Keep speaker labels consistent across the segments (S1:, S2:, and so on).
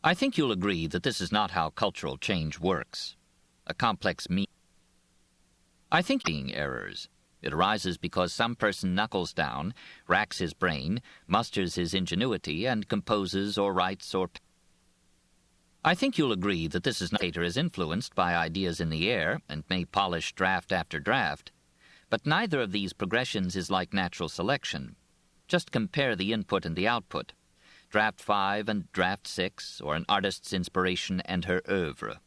S1: I think you'll agree that this is not how cultural change works. A complex I think being errors. It arises because some person knuckles down, racks his brain, musters his ingenuity, and composes or writes or... I think you'll agree that this is influenced by ideas in the air and may polish draft after draft. But neither of these progressions is like natural selection. Just compare the input and the output. Draft 5 and Draft 6, or an artist's inspiration and her oeuvre.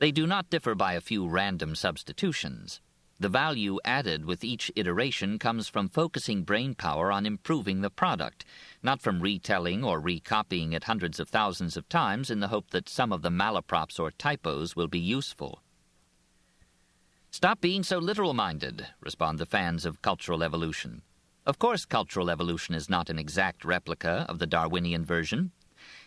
S1: They do not differ by a few random substitutions. The value added with each iteration comes from focusing brain power on improving the product, not from retelling or recopying it hundreds of thousands of times in the hope that some of the malaprops or typos will be useful. Stop being so literal-minded, respond the fans of cultural evolution. Of course, cultural evolution is not an exact replica of the Darwinian version.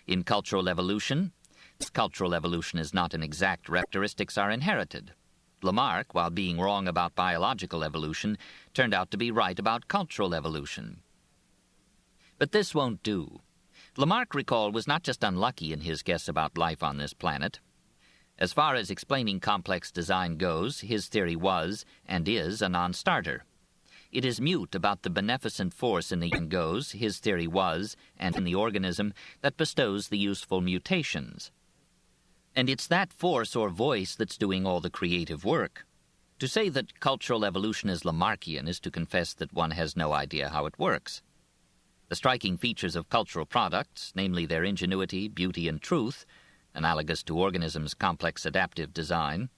S1: In cultural evolution is not an exact characteristics are inherited. Lamarck, while being wrong about biological evolution, turned out to be right about cultural evolution. But this won't do. Lamarck, recall, was not just unlucky in his guess about life on this planet. As far as explaining complex design goes, his theory was, and is, a non-starter. It is mute about the beneficent force in the goes, his theory was, and in the organism, that bestows the useful mutations. And it's that force or voice that's doing all the creative work. To say that cultural evolution is Lamarckian is to confess that one has no idea how it works. The striking features of cultural products, namely their ingenuity, beauty, and truth, analogous to organisms' complex adaptive design,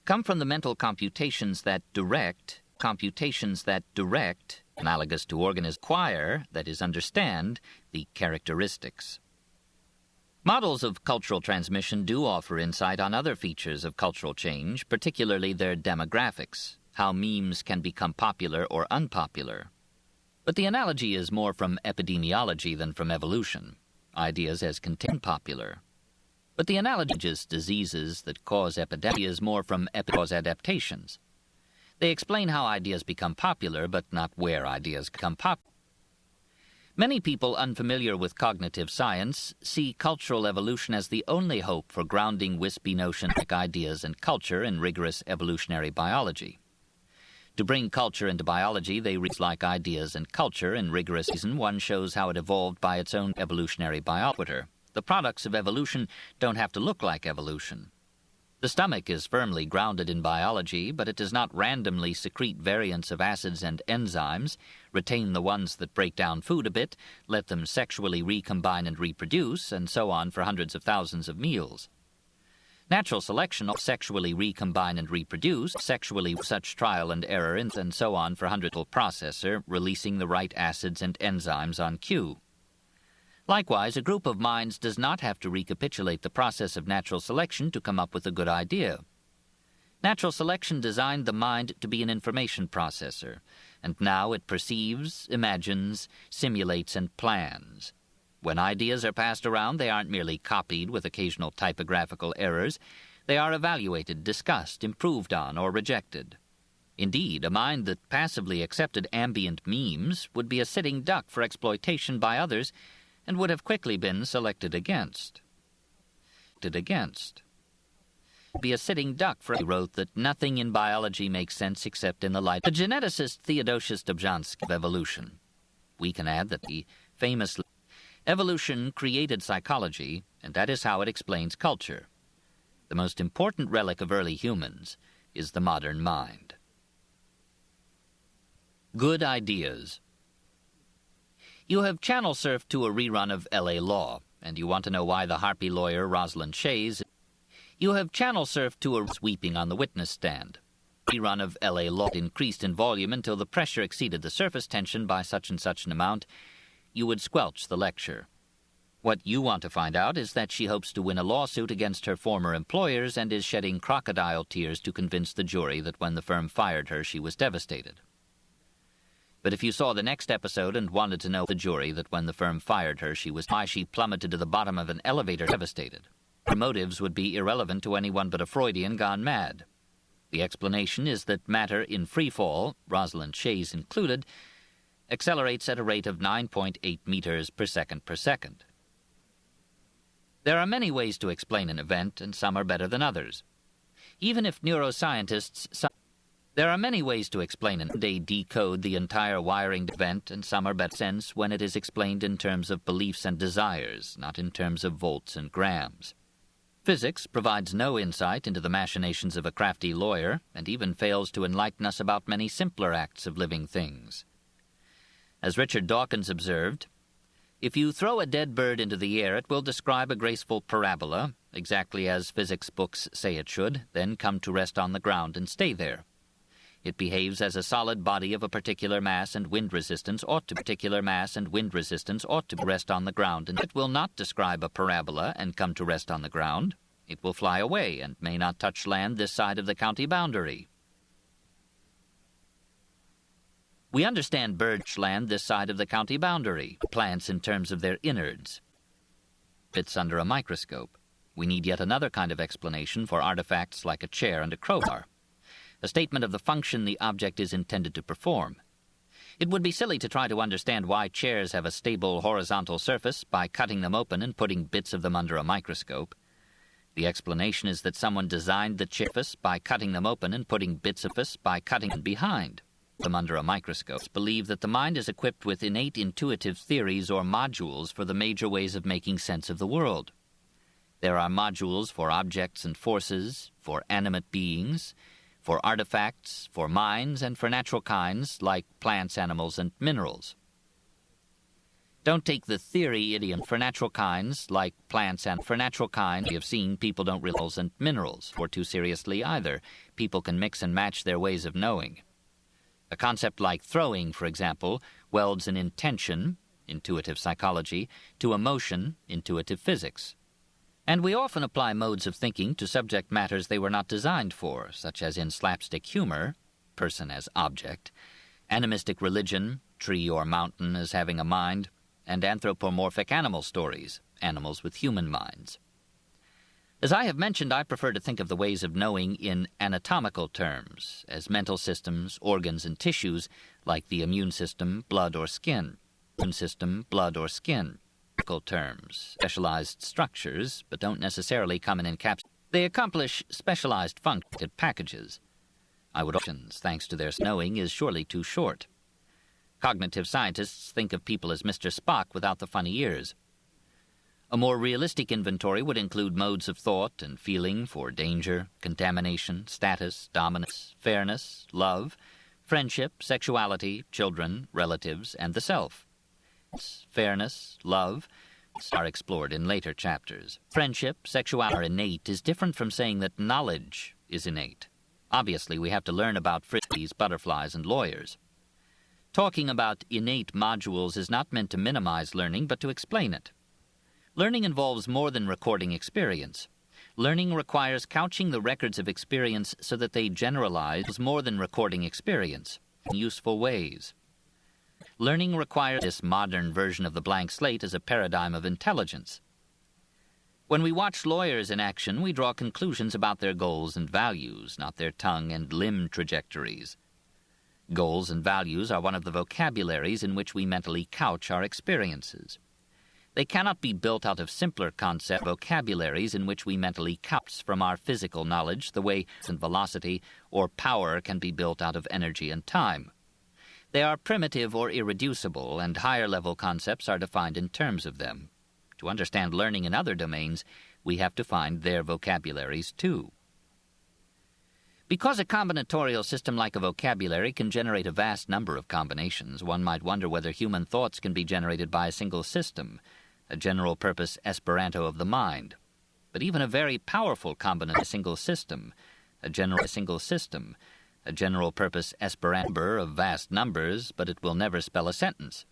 S1: come from the mental computations that direct, analogous to organisms acquire, that is, understand, the characteristics. Models of cultural transmission do offer insight on other features of cultural change, particularly their demographics, how memes can become popular or unpopular. But the analogy is more from epidemiology than from evolution. Ideas as contain popular. But the analogy is diseases that cause epidemics is more from cause adaptations. They explain how ideas become popular, but not where ideas become popular. Many people unfamiliar with cognitive science see cultural evolution as the only hope for grounding wispy notions like ideas and culture in rigorous evolutionary biology. To bring culture into biology, they read like ideas and culture in rigorous reason. One shows how it evolved by its own evolutionary biology. The products of evolution don't have to look like evolution. The stomach is firmly grounded in biology, but it does not randomly secrete variants of acids and enzymes, retain the ones that break down food a bit, let them sexually recombine and reproduce, and so on for hundreds of thousands of meals. Natural selection of sexually recombine and reproduce, sexually such trial and error, and so on for hundreds of processor, releasing the right acids and enzymes on cue. Likewise, a group of minds does not have to recapitulate the process of natural selection to come up with a good idea. Natural selection designed the mind to be an information processor, and now it perceives, imagines, simulates, and plans. When ideas are passed around, they aren't merely copied with occasional typographical errors. They are evaluated, discussed, improved on, or rejected. Indeed, a mind that passively accepted ambient memes would be a sitting duck for exploitation by others, and would have quickly been selected against. Be a sitting duck for he wrote that nothing in biology makes sense except in the light. The geneticist Theodosius Dobzhansky of evolution. We can add that the famous evolution created psychology, and that is how it explains culture. The most important relic of early humans is the modern mind. Good ideas. You have channel surfed to a rerun of L.A. Law, and you want to know why the harpy lawyer Rosalind Shays. You have channel surfed to a weeping on the witness stand. Rerun of L.A. Law increased in volume until the pressure exceeded the surface tension by such and such an amount. You would squelch the lecture. What you want to find out is that she hopes to win a lawsuit against her former employers and is shedding crocodile tears to convince the jury that when the firm fired her, she was devastated. But if you saw the next episode and wanted to know the jury that when the firm fired her, why she plummeted to the bottom of an elevator devastated. Her motives would be irrelevant to anyone but a Freudian gone mad. The explanation is that matter in free fall, Rosalind Shays included, accelerates at a rate of 9.8 meters per second per second. There are many ways to explain an event, and some are better than others. Even if neuroscientists... There are many ways to explain an event. They decode the entire wiring event, and some are better sense when it is explained in terms of beliefs and desires, not in terms of volts and grams. Physics provides no insight into the machinations of a crafty lawyer, and even fails to enlighten us about many simpler acts of living things. As Richard Dawkins observed, if you throw a dead bird into the air, it will describe a graceful parabola, exactly as physics books say it should, then come to rest on the ground and stay there. It behaves as a solid body of a particular mass and wind resistance ought to rest on the ground, and it will not describe a parabola and come to rest on the ground. It will fly away and may not touch land this side of the county boundary. We understand birds land this side of the county boundary, plants in terms of their innards. Fits under a microscope. We need yet another kind of explanation for artifacts like a chair and a crowbar. A statement of the function the object is intended to perform. It would be silly to try to understand why chairs have a stable horizontal surface by cutting them open and putting bits of them under a microscope. The explanation is that someone designed the chairs by cutting them open and putting bits of us by cutting them behind them under a microscope. Believe that the mind is equipped with innate intuitive theories or modules for the major ways of making sense of the world. There are modules for objects and forces, for animate beings, for artifacts, for minds, and for natural kinds like plants, animals, and minerals. Don't take the theory idiom for natural kinds like plants and for natural kinds. We have seen people don't realize and minerals for too seriously either. People can mix and match their ways of knowing. A concept like throwing, for example, welds an intention, intuitive psychology, to emotion, intuitive physics. And we often apply modes of thinking to subject matters they were not designed for, such as in slapstick humor, person as object, animistic religion, tree or mountain as having a mind, and anthropomorphic animal stories, animals with human minds. As I have mentioned, I prefer to think of the ways of knowing in anatomical terms, as mental systems, organs, and tissues, like the immune system, blood, or skin. Terms, specialized structures, but don't necessarily come in encapsulated. They accomplish specialized functional packages. Thanks to their knowing, is surely too short. Cognitive scientists think of people as Mr. Spock without the funny ears. A more realistic inventory would include modes of thought and feeling for danger, contamination, status, dominance, fairness, love, friendship, sexuality, children, relatives, and the self. Fairness, love, are explored in later chapters. Friendship, sexuality are innate is different from saying that knowledge is innate. Obviously, we have to learn about frisbees, butterflies, and lawyers. Talking about innate modules is not meant to minimize learning, but to explain it. Learning involves more than recording experience. Learning requires couching the records of experience so that they generalize more than recording experience in useful ways. Learning requires this modern version of the blank slate as a paradigm of intelligence. When we watch lawyers in action, we draw conclusions about their goals and values, not their tongue and limb trajectories. Goals and values are one of the vocabularies in which we mentally couch our experiences. They cannot be built out of simpler concept vocabularies in which we mentally couch from our physical knowledge the way velocity or power can be built out of energy and time. They are primitive or irreducible, and higher-level concepts are defined in terms of them. To understand learning in other domains, we have to find their vocabularies too. Because a combinatorial system like a vocabulary can generate a vast number of combinations, one might wonder whether human thoughts can be generated by a single system, a general-purpose Esperanto of the mind. But even a very powerful combination, a general-purpose Esperanto of vast numbers, but it will never spell a sentence.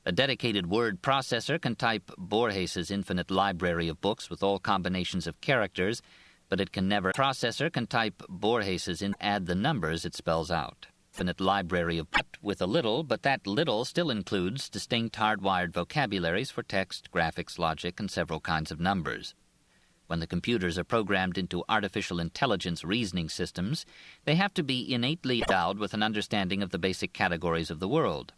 S1: A dedicated word processor can type Borges's infinite library of books with all combinations of characters, but it can never. Processor can type Borges's and add the numbers it spells out. Infinite library of with a little, but that little still includes distinct hardwired vocabularies for text, graphics, logic, and several kinds of numbers. When the computers are programmed into artificial intelligence reasoning systems, they have to be innately endowed with an understanding of the basic categories of the world.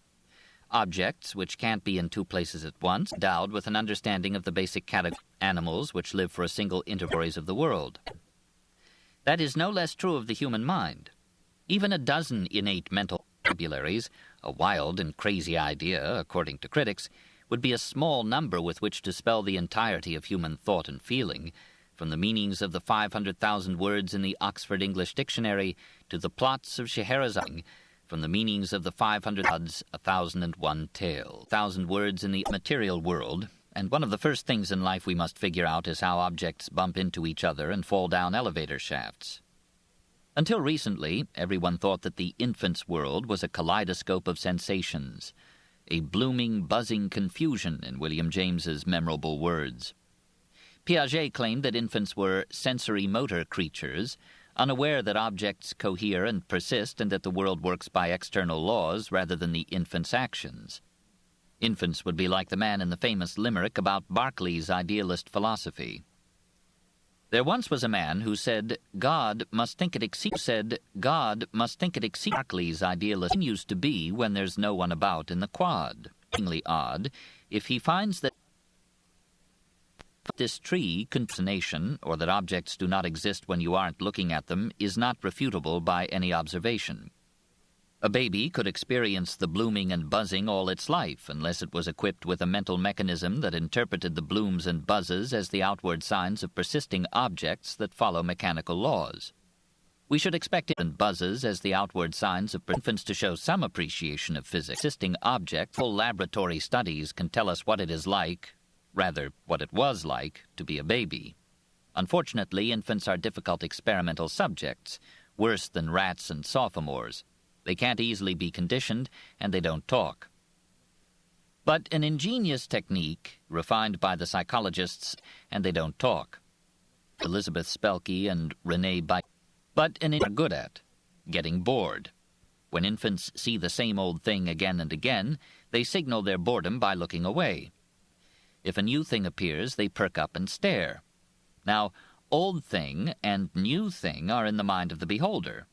S1: Objects which can't be in two places at once, endowed with an understanding of the basic category animals which live for a single intervals of the world. That is no less true of the human mind. Even a dozen innate mental vocabularies, a wild and crazy idea, according to critics, would be a small number with which to spell the entirety of human thought and feeling, from the meanings of the 500,000 words in the Oxford English Dictionary to the plots of Scheherazade, from the meanings of the 500 odds, 1,001 tale. 1,000 words in the material world, and one of the first things in life we must figure out is how objects bump into each other and fall down elevator shafts. Until recently, everyone thought that the infant's world was a kaleidoscope of sensations, a blooming, buzzing confusion, in William James's memorable words. Piaget claimed that infants were sensory-motor creatures, unaware that objects cohere and persist and that the world works by external laws rather than the infant's actions. Infants would be like the man in the famous limerick about Berkeley's idealist philosophy. There once was a man who said, God must think it exceeds Berkeley's idealist continues to be when there's no one about in the quad. Odd, if he finds that this tree concatenation, or that objects do not exist when you aren't looking at them, is not refutable by any observation. A baby could experience the blooming and buzzing all its life, unless it was equipped with a mental mechanism that interpreted the blooms and buzzes as the outward signs of persisting objects that follow mechanical laws. We should expect it and buzzes as the outward signs of infants to show some appreciation of physics. Persisting objects, full laboratory studies can tell us what it is like, rather, what it was like, to be a baby. Unfortunately, infants are difficult experimental subjects, worse than rats and sophomores. They can't easily be conditioned, and they don't talk. But an ingenious technique, refined by the psychologists, and they don't talk. Elizabeth Spelke and Renee But an are good at getting bored. When infants see the same old thing again and again, they signal their boredom by looking away. If a new thing appears, they perk up and stare. Now, old thing and new thing are in the mind of the beholder.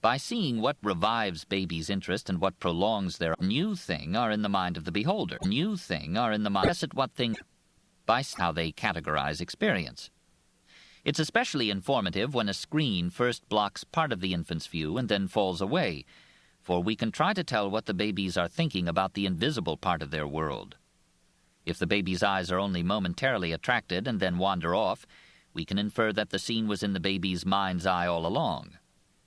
S1: By seeing what revives babies' interest and what prolongs their new thing are in the mind of the beholder. New thing are in the mind. Guess at what thing by how they categorize experience. It's especially informative when a screen first blocks part of the infant's view and then falls away, for we can try to tell what the babies are thinking about the invisible part of their world. If the baby's eyes are only momentarily attracted and then wander off, we can infer that the scene was in the baby's mind's eye all along.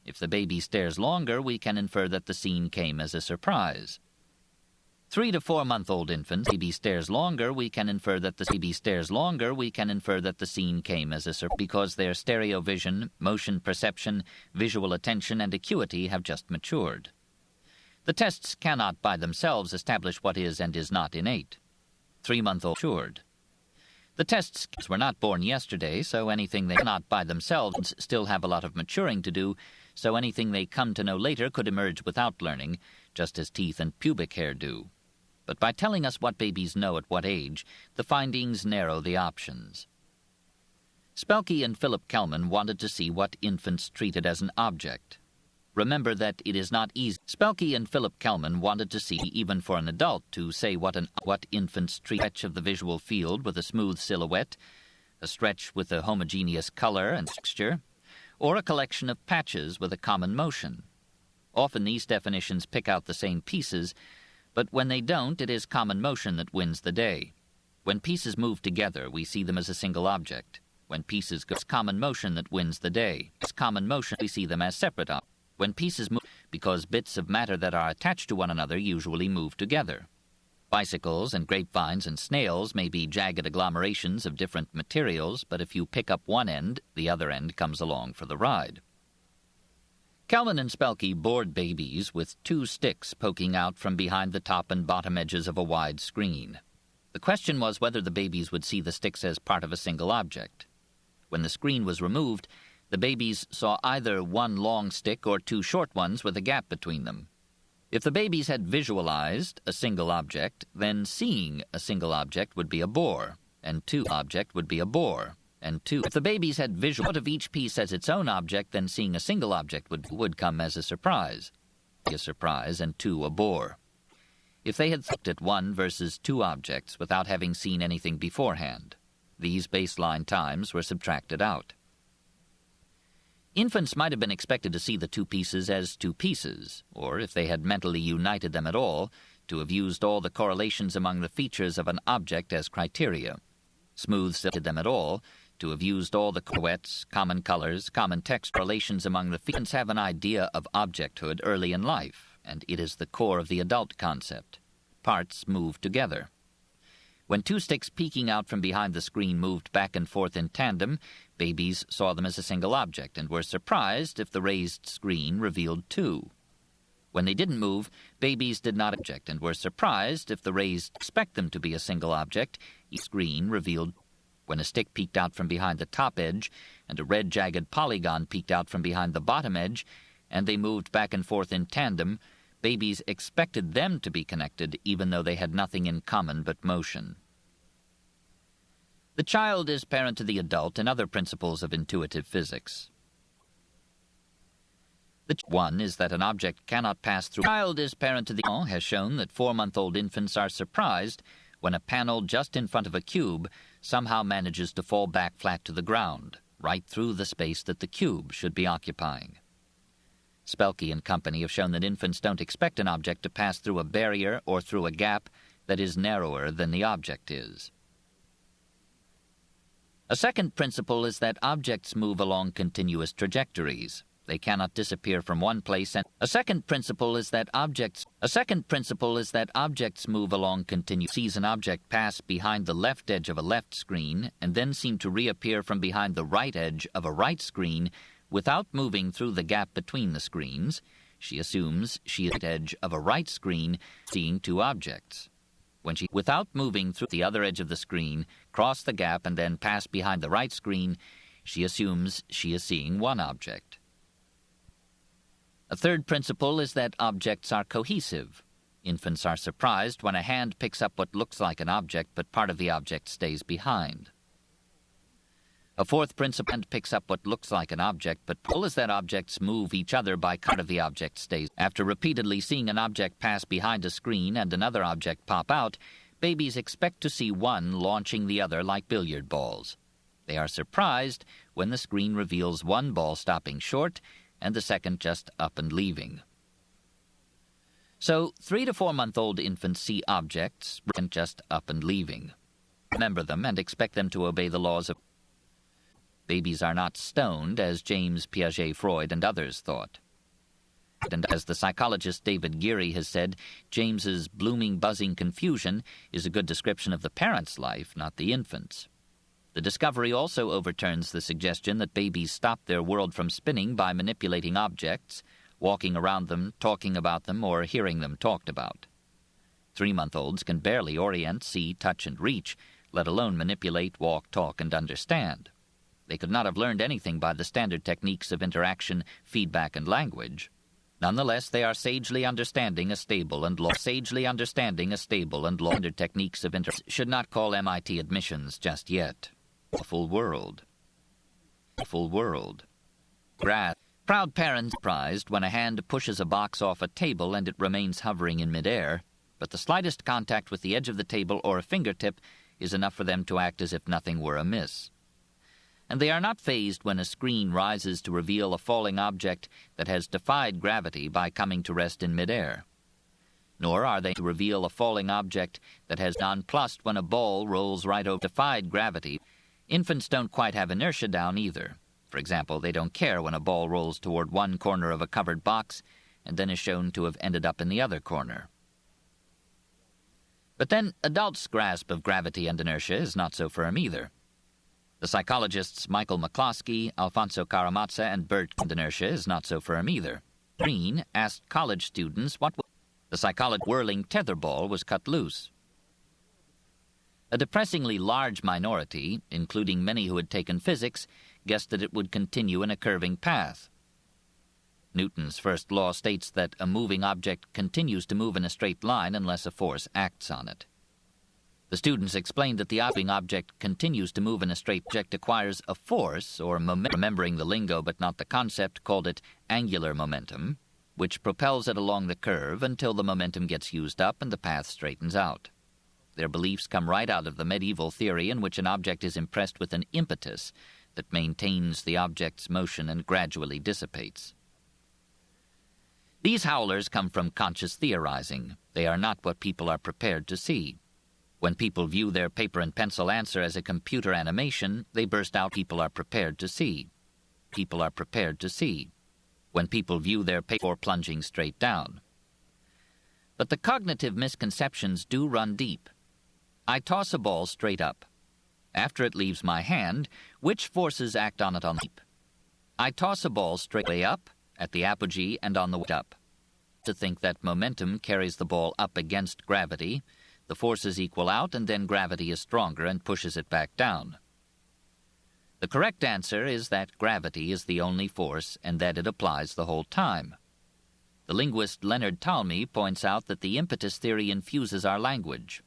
S1: If the baby stares longer, we can infer that the scene came as a surprise. 3 to 4 month-old infants, baby stares longer, we can infer that the scene came as a surprise because their stereo vision, motion perception, visual attention, and acuity have just matured. The tests cannot by themselves establish what is and is not innate. 3-month-old matured. The tests were not born yesterday, so anything they cannot by themselves still have a lot of maturing to do, so anything they come to know later could emerge without learning, just as teeth and pubic hair do. But by telling us what babies know at what age, the findings narrow the options. Spelke and Philip Kelman wanted to see what infants treated as an object. Remember that it is not easy. Spelke and Philip Kelman wanted to see, even for an adult, to say what infants treat. A stretch of the visual field with a smooth silhouette, a stretch with a homogeneous color and texture, or a collection of patches with a common motion. Often these definitions pick out the same pieces, but when they don't, it is common motion that wins the day. When pieces move together, we see them as a single object. When pieces go, it's common motion that wins the day. It's common motion, we see them as separate objects. When pieces move, because bits of matter that are attached to one another usually move together. Bicycles and grapevines and snails may be jagged agglomerations of different materials, but if you pick up one end, the other end comes along for the ride. Kelman and Spelke bored babies with 2 sticks poking out from behind the top and bottom edges of a wide screen. The question was whether the babies would see the sticks as part of a single object. When the screen was removed, the babies saw either one long stick or 2 short ones with a gap between them. If the babies had visualized a single object, then seeing a single object would be a bore, and 2 object would be a bore, and 2. If the babies had thought of each piece as its own object, then seeing a single object would come as a surprise, and 2 a bore. if they had looked at one versus two objects without having seen anything beforehand. These baseline times were subtracted out. Infants might have been expected to see the two pieces as two pieces, or if they had mentally united them at all, to have used all the correlations among the features of an object as criteria. Smooth silted them at all, to have used all the silhouettes, common colors, common text relations among the features. Have an idea of objecthood early in life, and it is the core of the adult concept. Parts move together. When two sticks peeking out from behind the screen moved back and forth in tandem, babies saw them as a single object and were surprised if the raised screen revealed two. When they didn't move, babies did not object and were surprised if the raised expect them to be a single object. Each screen revealed. When a stick peeked out from behind the top edge and a red jagged polygon peeked out from behind the bottom edge, and they moved back and forth in tandem, babies expected them to be connected even though they had nothing in common but motion. The child is parent to the adult and other principles of intuitive physics. The one is that an object cannot pass through. The child is parent to the has shown that 4-month-old infants are surprised when a panel just in front of a cube somehow manages to fall back flat to the ground, right through the space that the cube should be occupying. Spelke and company have shown that infants don't expect an object to pass through a barrier or through a gap that is narrower than the object is. A second principle is that objects move along continuous trajectories. They cannot disappear from one place. And a second principle is that objects move along continuous. Sees an object pass behind the left edge of a left screen and then seem to reappear from behind the right edge of a right screen without moving through the gap between the screens. She assumes she is at the edge of a right screen seeing two objects. When she, without moving through the other edge of the screen, cross the gap and then pass behind the right screen, she assumes she is seeing one object. A third principle is that objects are cohesive. Infants are surprised when a hand picks up what looks like an object, but part of the object stays behind. A fourth principle picks up what looks like an object, but pull is that objects move each other by part of the object stays. After repeatedly seeing an object pass behind a screen and another object pop out, babies expect to see one launching the other like billiard balls. They are surprised when the screen reveals one ball stopping short and the second just up and leaving. So 3 to 4-month-old infants see objects and just up and leaving. Remember them and expect them to obey the laws of. Babies are not stoned, as James Piaget Freud and others thought. And as the psychologist David Geary has said, James's blooming, buzzing confusion is a good description of the parent's life, not the infant's. The discovery also overturns the suggestion that babies stop their world from spinning by manipulating objects, walking around them, talking about them, or hearing them talked about. 3-month-olds can barely orient, see, touch, and reach, let alone manipulate, walk, talk, and understand. They could not have learned anything by the standard techniques of interaction, feedback, and language. Nonetheless, they are sagely understanding a stable and standard techniques of should not call MIT admissions just yet. A full world. Proud parents surprised when a hand pushes a box off a table and it remains hovering in midair, but the slightest contact with the edge of the table or a fingertip is enough for them to act as if nothing were amiss. And they are not fazed when a screen rises to reveal a falling object that has defied gravity by coming to rest in midair. Nor are they to reveal a falling object that has nonplussed when a ball rolls right over defied gravity. Infants don't quite have inertia down either. For example, they don't care when a ball rolls toward one corner of a covered box and then is shown to have ended up in the other corner. But then adults' grasp of gravity and inertia is not so firm either. The psychologists Michael McCloskey, Alfonso Karamazza, and Bert inertia is not so firm either. Green asked college students what the psychologist whirling tetherball was cut loose. A depressingly large minority, including many who had taken physics, guessed that it would continue in a curving path. Newton's first law states that a moving object continues to move in a straight line unless a force acts on it. The students explained that the moving object continues to move in a straight object acquires a force, or momentum. Remembering the lingo but not the concept, called it angular momentum. which propels it along the curve until the momentum gets used up and the path straightens out. Their beliefs come right out of the medieval theory in which an object is impressed with an impetus that maintains the object's motion and gradually dissipates. These howlers come from conscious theorizing. They are not what people are prepared to see. When people view their paper and pencil answer as a computer animation, they burst out, "People are prepared to see. People are prepared to see." When people view their paper plunging straight down. But the cognitive misconceptions do run deep. I toss a ball straight up. After it leaves my hand, which forces act on it on the leap? I toss a ball straight way up, at the apogee, and on the way up. To think that momentum carries the ball up against gravity, the forces equal out, and then gravity is stronger and pushes it back down. The correct answer is that gravity is the only force and that it applies the whole time. The linguist Leonard Talmy points out that the impetus theory infuses our language.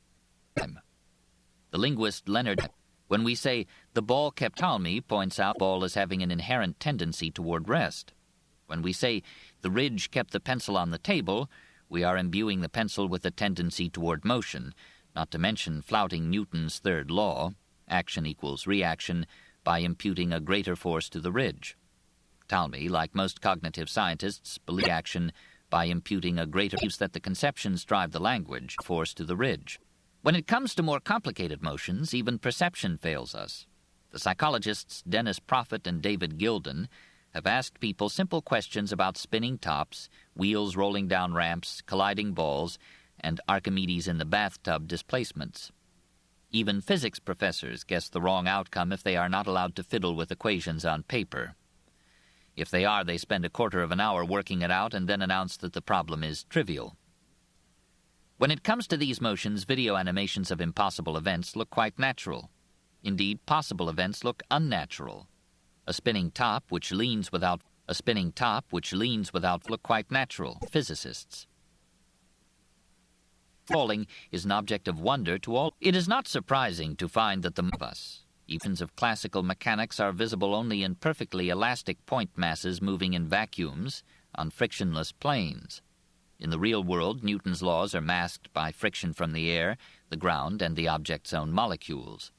S1: The linguist Leonard, when we say the ball kept, Talmy points out the ball as having an inherent tendency toward rest. When we say the ridge kept the pencil on the table, we are imbuing the pencil with a tendency toward motion, not to mention flouting Newton's third law, action equals reaction, by imputing a greater force to the ridge. Talmy, like most cognitive scientists, believes action by imputing a greater force that the conceptions drive the language force to the ridge. When it comes to more complicated motions, even perception fails us. The psychologists Dennis Prophet and David Gilden have asked people simple questions about spinning tops, wheels rolling down ramps, colliding balls, and Archimedes in the bathtub displacements. Even physics professors guess the wrong outcome if they are not allowed to fiddle with equations on paper. If they are, they spend a quarter of an hour working it out and then announce that the problem is trivial. When it comes to these motions, video animations of impossible events look quite natural. Indeed, possible events look unnatural. A spinning top which leans without look quite natural. Physicists. Falling is an object of wonder to all. It is not surprising to find that the of us, events of classical mechanics, are visible only in perfectly elastic point masses moving in vacuums on frictionless planes. In the real world, Newton's laws are masked by friction from the air, the ground, and the object's own molecules.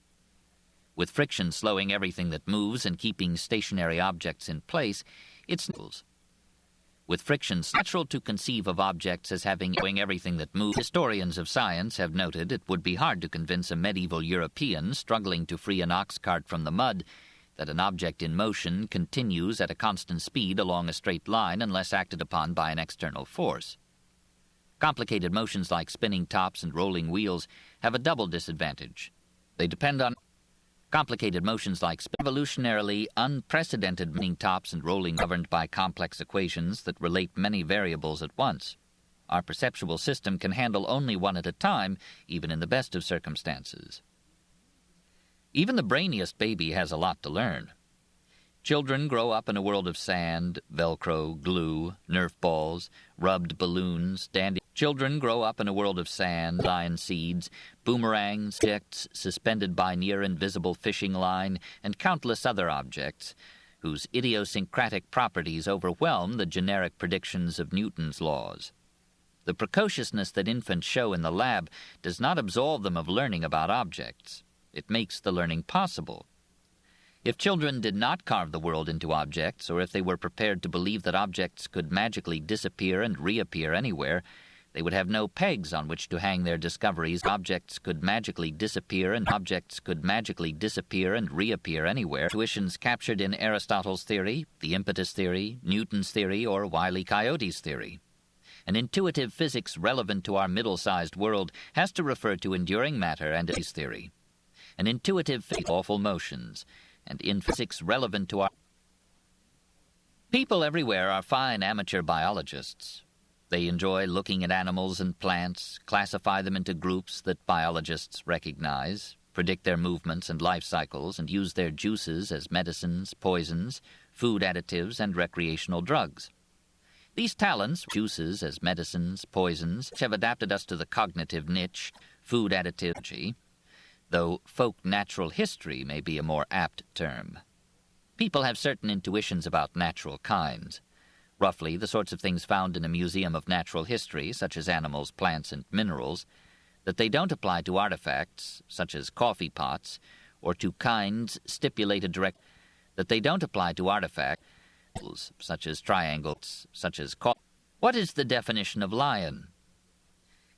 S1: With friction slowing everything that moves and keeping stationary objects in place, it's with friction natural to conceive of objects as having everything that moves. Historians of science have noted it would be hard to convince a medieval European struggling to free an ox cart from the mud that an object in motion continues at a constant speed along a straight line unless acted upon by an external force. Complicated motions like spinning tops and rolling wheels have a double disadvantage. They depend on complicated motions like evolutionarily unprecedented spinning tops and rolling governed by complex equations that relate many variables at once. Our perceptual system can handle only one at a time, even in the best of circumstances. Even the brainiest baby has a lot to learn. Children grow up in a world of sand, Velcro, glue, Nerf balls, rubbed balloons, dandy. Children grow up in a world of sand, lion seeds, boomerangs, objects suspended by near-invisible fishing line, and countless other objects whose idiosyncratic properties overwhelm the generic predictions of Newton's laws. The precociousness that infants show in the lab does not absolve them of learning about objects. It makes the learning possible. If children did not carve the world into objects, or if they were prepared to believe that objects could magically disappear and reappear anywhere, they would have no pegs on which to hang their discoveries. Objects could magically disappear and reappear anywhere. Intuitions captured in Aristotle's theory, the impetus theory, Newton's theory, or Wile E. Coyote's theory. An intuitive physics relevant to our middle-sized world has to refer to enduring matter and its theory. An intuitive awful motions, and in physics relevant to our... People everywhere are fine amateur biologists. They enjoy looking at animals and plants, classify them into groups that biologists recognize, predict their movements and life cycles, and use their juices as medicines, poisons, food additives, and recreational drugs. These talents, juices as medicines, poisons, have adapted us to the cognitive niche, food additive, though folk natural history may be a more apt term. People have certain intuitions about natural kinds. roughly the sorts of things found in a museum of natural history, such as animals, plants, and minerals, that they don't apply to artifacts, such as coffee pots, or to kinds stipulated direct, that they don't apply to artifacts, such as triangles, such as What is the definition of lion?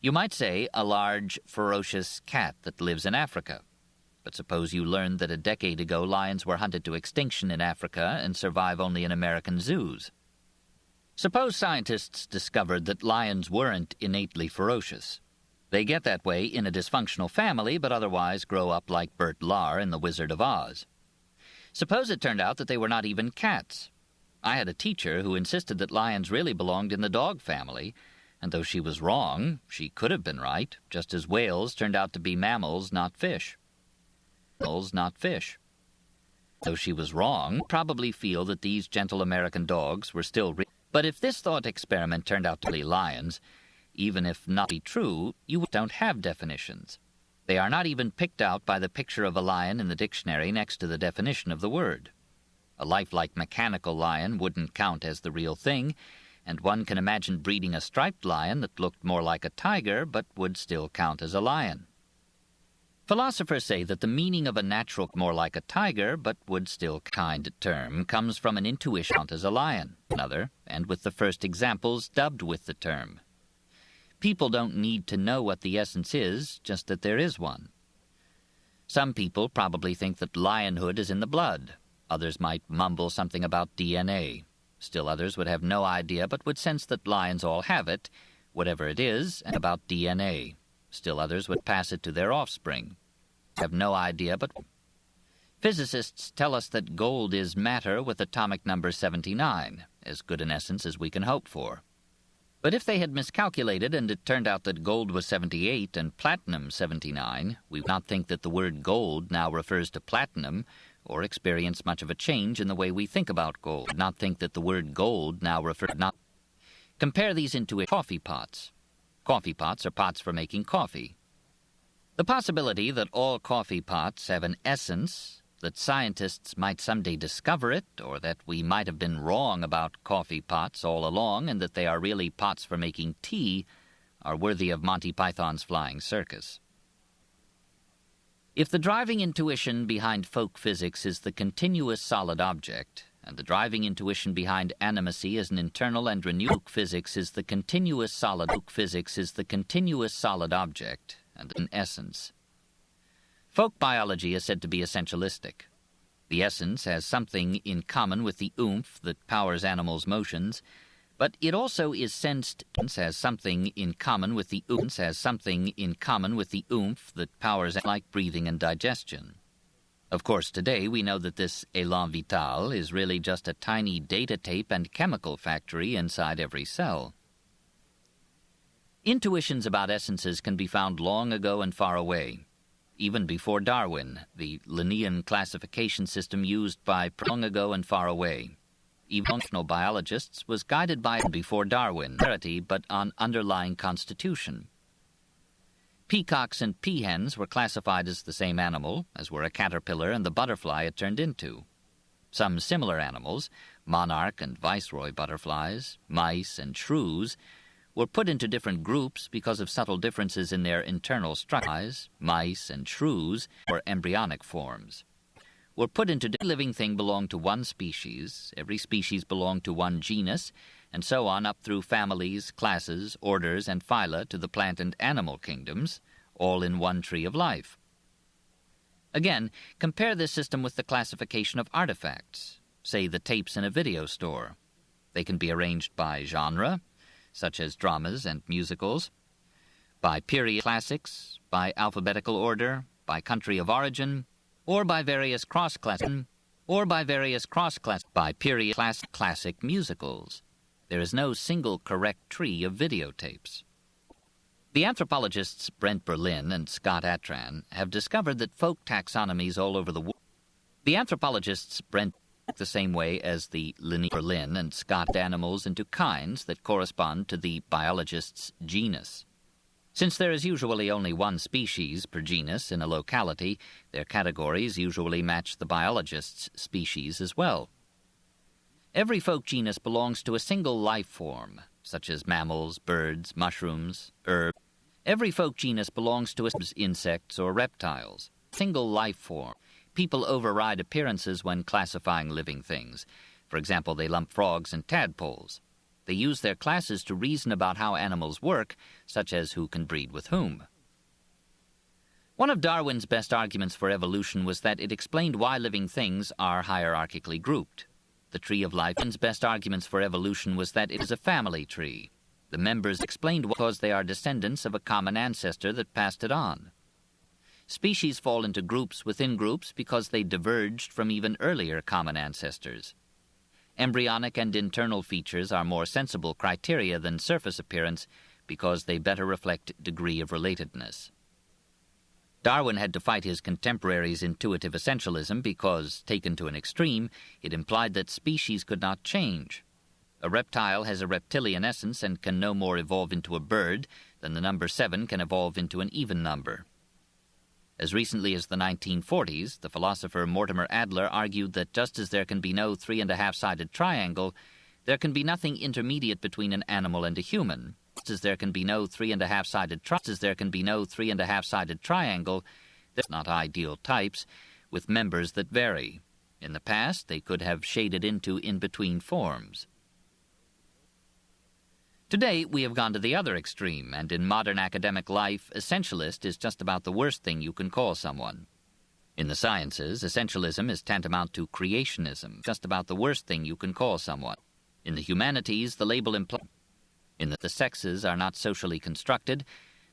S1: You might say a large, ferocious cat that lives in Africa. But suppose you learned that a decade ago lions were hunted to extinction in Africa and survive only in American zoos. Suppose scientists discovered that lions weren't innately ferocious. They get that way in a dysfunctional family, but otherwise grow up like Bert Lahr in The Wizard of Oz. Suppose it turned out that they were not even cats. I had a teacher who insisted that lions really belonged in the dog family, and though she was wrong, she could have been right, just as whales turned out to be mammals, not fish. Mammals, not fish. Though she was wrong, probably feel that these gentle American dogs were still real. But if this thought experiment turned out to be lions, even if not be true, you don't have definitions. They are not even picked out by the picture of a lion in the dictionary next to the definition of the word. A lifelike mechanical lion wouldn't count as the real thing, and one can imagine breeding a striped lion that looked more like a tiger but would still count as a lion. Philosophers say that the meaning of a natural more like a tiger but would still kind term comes from an intuition count as a lion, another, and with the first examples dubbed with the term. People don't need to know what the essence is, just that there is one. Some people probably think that lionhood is in the blood. Others might mumble something about DNA. Still others would have no idea but would sense that lions all have it, whatever it is, and about DNA. Still others would pass it to their offspring. Have no idea but... Physicists tell us that gold is matter with atomic number 79, as good an essence as we can hope for. But if they had miscalculated and it turned out that gold was 78 and platinum 79, we would not think that the word gold now refers to platinum or experience much of a change in the way we think about gold. We would not think that the word gold now refers not. Compare these into coffee pots. Coffee pots are pots for making coffee. The possibility that all coffee pots have an essence, that scientists might someday discover it, or that we might have been wrong about coffee pots all along and that they are really pots for making tea, are worthy of Monty Python's Flying Circus. If the driving intuition behind folk physics is the continuous solid object, and the driving intuition behind animacy is an internal and renewed folk physics is the continuous solid object, and an essence. Folk biology is said to be essentialistic. The essence has something in common with the oomph that powers animals' motions, but it also is sensed as something in common with the oomph that powers like breathing and digestion. Of course, today we know that this élan vital is really just a tiny data tape and chemical factory inside every cell. Intuitions about essences can be found long ago and far away. Even before Darwin, the Linnean classification system used by long ago and far away. Even functional biologists was guided by before Darwin, but on underlying constitution. Peacocks and peahens were classified as the same animal, as were a caterpillar and the butterfly it turned into. Some similar animals, monarch and viceroy butterflies, mice and shrews, were put into different groups because of subtle differences in their internal structures. Mice and shrews, or embryonic forms, were put into living thing belonged to one species, every species belonged to one genus, and so on up through families, classes, orders, and phyla to the plant and animal kingdoms, all in one tree of life. Again, compare this system with the classification of artifacts, say the tapes in a video store. They can be arranged by genre, such as dramas and musicals, by period classics, by alphabetical order, by country of origin, or by various cross-class, by period classic musicals. There is no single correct tree of videotapes. The anthropologists Brent Berlin and Scott Atran have discovered that folk taxonomies all over the world. The anthropologists Brent the same way as the Berlin and Scott animals into kinds that correspond to the biologist's genus. Since there is usually only one species per genus in a locality, their categories usually match the biologist's species as well. Every folk genus belongs to a single life form, such as mammals, birds, mushrooms, herbs. Every folk genus belongs to insects or reptiles. Single life form. People override appearances when classifying living things. For example, they lump frogs and tadpoles. They use their classes to reason about how animals work, such as who can breed with whom. One of Darwin's best arguments for evolution was that it explained why living things are hierarchically grouped. The tree of life. Darwin's best arguments for evolution was that it is a family tree. The members explained because they are descendants of a common ancestor that passed it on. Species fall into groups within groups because they diverged from even earlier common ancestors. Embryonic and internal features are more sensible criteria than surface appearance because they better reflect degree of relatedness. Darwin had to fight his contemporaries' intuitive essentialism because, taken to an extreme, it implied that species could not change. A reptile has a reptilian essence and can no more evolve into a bird than the number 7 can evolve into an even number. As recently as the 1940s, the philosopher Mortimer Adler argued that just as there can be no 3.5-sided triangle, there can be nothing intermediate between an animal and a human. Just as there can be no 3.5-sided triangle, there's not ideal types, with members that vary. In the past, they could have shaded into in-between forms. Today, we have gone to the other extreme, and in modern academic life, essentialist is just about the worst thing you can call someone. In the sciences, essentialism is tantamount to creationism, just about the worst thing you can call someone. In the humanities, the label implies in that the sexes are not socially constructed,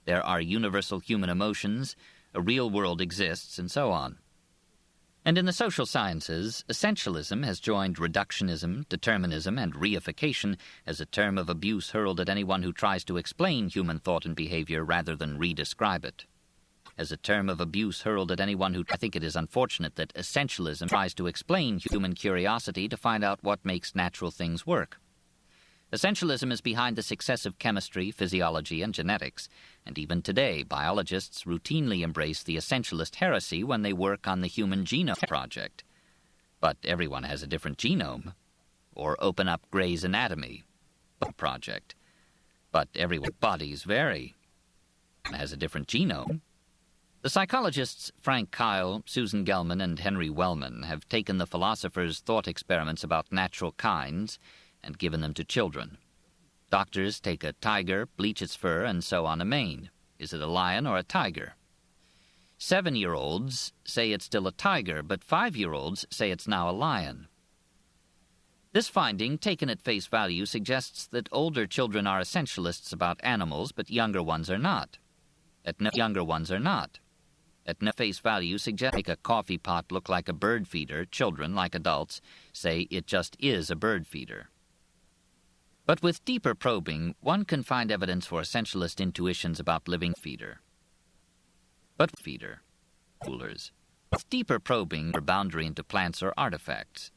S1: there are universal human emotions, a real world exists, and so on. And in the social sciences, essentialism has joined reductionism, determinism, and reification as a term of abuse hurled at anyone who tries to explain human thought and behavior rather than redescribe it. As a term of abuse hurled at anyone who... I think it is unfortunate that essentialism tries to explain human curiosity to find out what makes natural things work. Essentialism is behind the success of chemistry, physiology, and genetics, and even today biologists routinely embrace the essentialist heresy when they work on the Human Genome Project. But everyone has a different genome. Or open up Gray's Anatomy Project. But everyone's bodies vary. Has a different genome. The psychologists Frank Kyle, Susan Gelman, and Henry Wellman have taken the philosopher's thought experiments about natural kinds and given them to children. Doctors take a tiger, bleach its fur, and sew on a mane. Is it a lion or a tiger? 7-year-olds say it's still a tiger, but 5-year-olds say it's now a lion. This finding, taken at face value, suggests that older children are essentialists about animals, but younger ones are not. At no face value suggests make a coffee pot look like a bird feeder. Children, like adults, say it just is a bird feeder. But with deeper probing, one can find evidence for essentialist intuitions about living feeder. Coolers. With deeper probing, or boundary into plants or artifacts.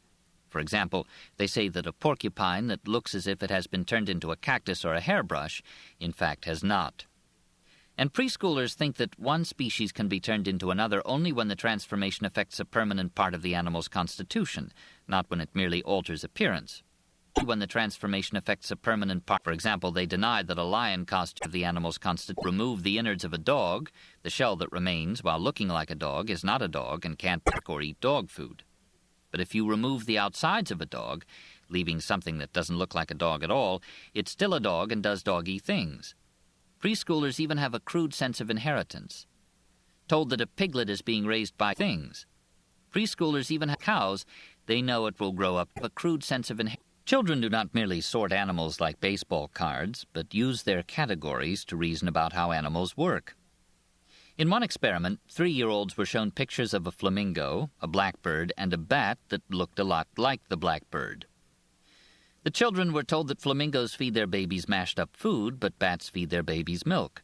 S1: For example, they say that a porcupine that looks as if it has been turned into a cactus or a hairbrush, in fact has not. And preschoolers think that one species can be turned into another only when the transformation affects a permanent part of the animal's constitution, not when it merely alters appearance. When the transformation affects a permanent part, for example, they deny that a lion costume of the animal's constitution. Remove the innards of a dog, the shell that remains while looking like a dog is not a dog and can't pick or eat dog food. But if you remove the outsides of a dog, leaving something that doesn't look like a dog at all, it's still a dog and does doggy things. Preschoolers even have a crude sense of inheritance. Told that a piglet is being raised by things. Preschoolers even have cows. They know it will grow up with a crude sense of inheritance. Children do not merely sort animals like baseball cards, but use their categories to reason about how animals work. In one experiment, 3-year-olds were shown pictures of a flamingo, a blackbird, and a bat that looked a lot like the blackbird. The children were told that flamingos feed their babies mashed-up food, but bats feed their babies milk,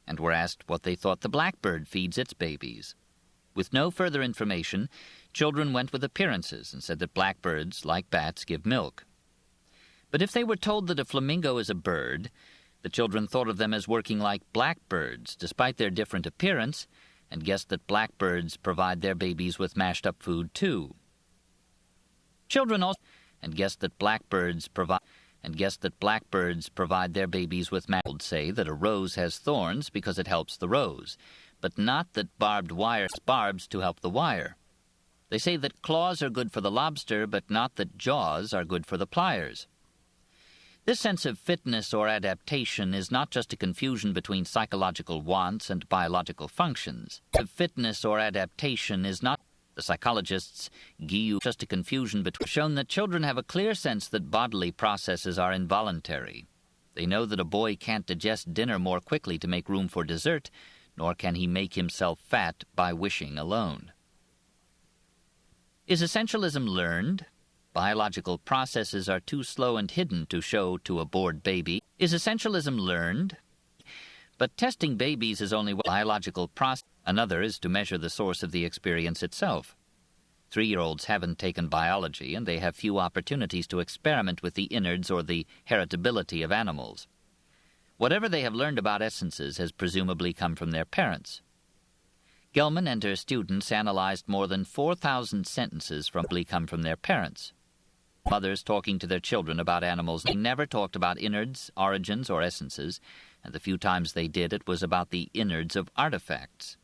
S1: and were asked what they thought the blackbird feeds its babies. With no further information, children went with appearances and said that blackbirds, like bats, give milk. But if they were told that a flamingo is a bird, the children thought of them as working like blackbirds, despite their different appearance, and guessed that blackbirds provide their babies with mashed-up food, too. Children also... and guessed that blackbirds provide their babies with say that a rose has thorns because it helps the rose, but not that barbed wire has barbs to help the wire. They say that claws are good for the lobster, but not that jaws are good for the pliers. This sense of fitness or adaptation is not just a confusion between psychological wants and biological functions. Fitness or adaptation is not. The psychologists, just a confusion between, shown that children have a clear sense that bodily processes are involuntary. They know that a boy can't digest dinner more quickly to make room for dessert, nor can he make himself fat by wishing alone. Is essentialism learned? Biological processes are too slow and hidden to show to a bored baby. Is essentialism learned? But testing babies is only one biological process. Another is to measure the source of the experience itself. 3-year-olds haven't taken biology, and they have few opportunities to experiment with the innards or the heritability of animals. Whatever they have learned about essences has presumably come from their parents. Gelman and her students analyzed more than 4,000 sentences from their parents. Mothers talking to their children about animals. They never talked about innards, origins, or essences, and the few times they did, it was about the innards of artifacts.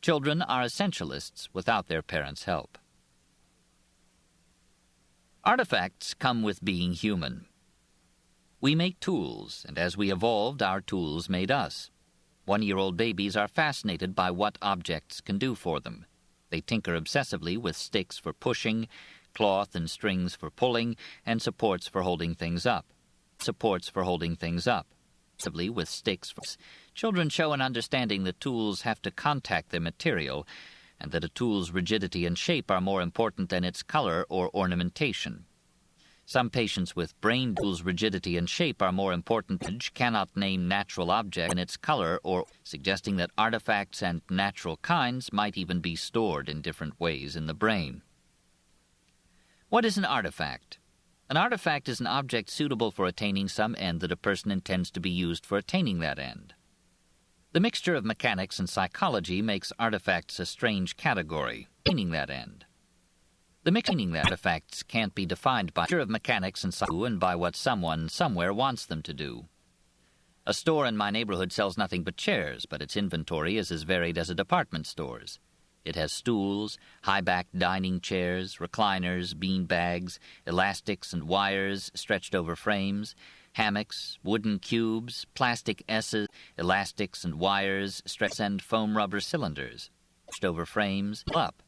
S1: Children are essentialists without their parents' help. Artifacts come with being human. We make tools, and as we evolved, our tools made us. 1-year-old babies are fascinated by what objects can do for them. They tinker obsessively with sticks for pushing, cloth and strings for pulling, and supports for holding things up. With sticks for... Children show an understanding that tools have to contact their material, and that a tool's rigidity and shape are more important than its color or ornamentation. Some patients with brain tools' rigidity and shape are more important cannot name natural object in its color, or suggesting that artifacts and natural kinds might even be stored in different ways in the brain. What is an artifact? An artifact is an object suitable for attaining some end that a person intends to be used for attaining that end. The mixture of mechanics and psychology makes artifacts a strange category, attaining that end. The mixing that artifacts can't be defined by the mixture of mechanics and by what someone somewhere wants them to do. A store in my neighborhood sells nothing but chairs, but its inventory is as varied as a department store's. It has stools, high-backed dining chairs, recliners, bean bags, elastics and wires stretched over frames, hammocks, wooden cubes, plastic S's, elastics and wires stretched, and foam rubber cylinders stretched over frames. Up.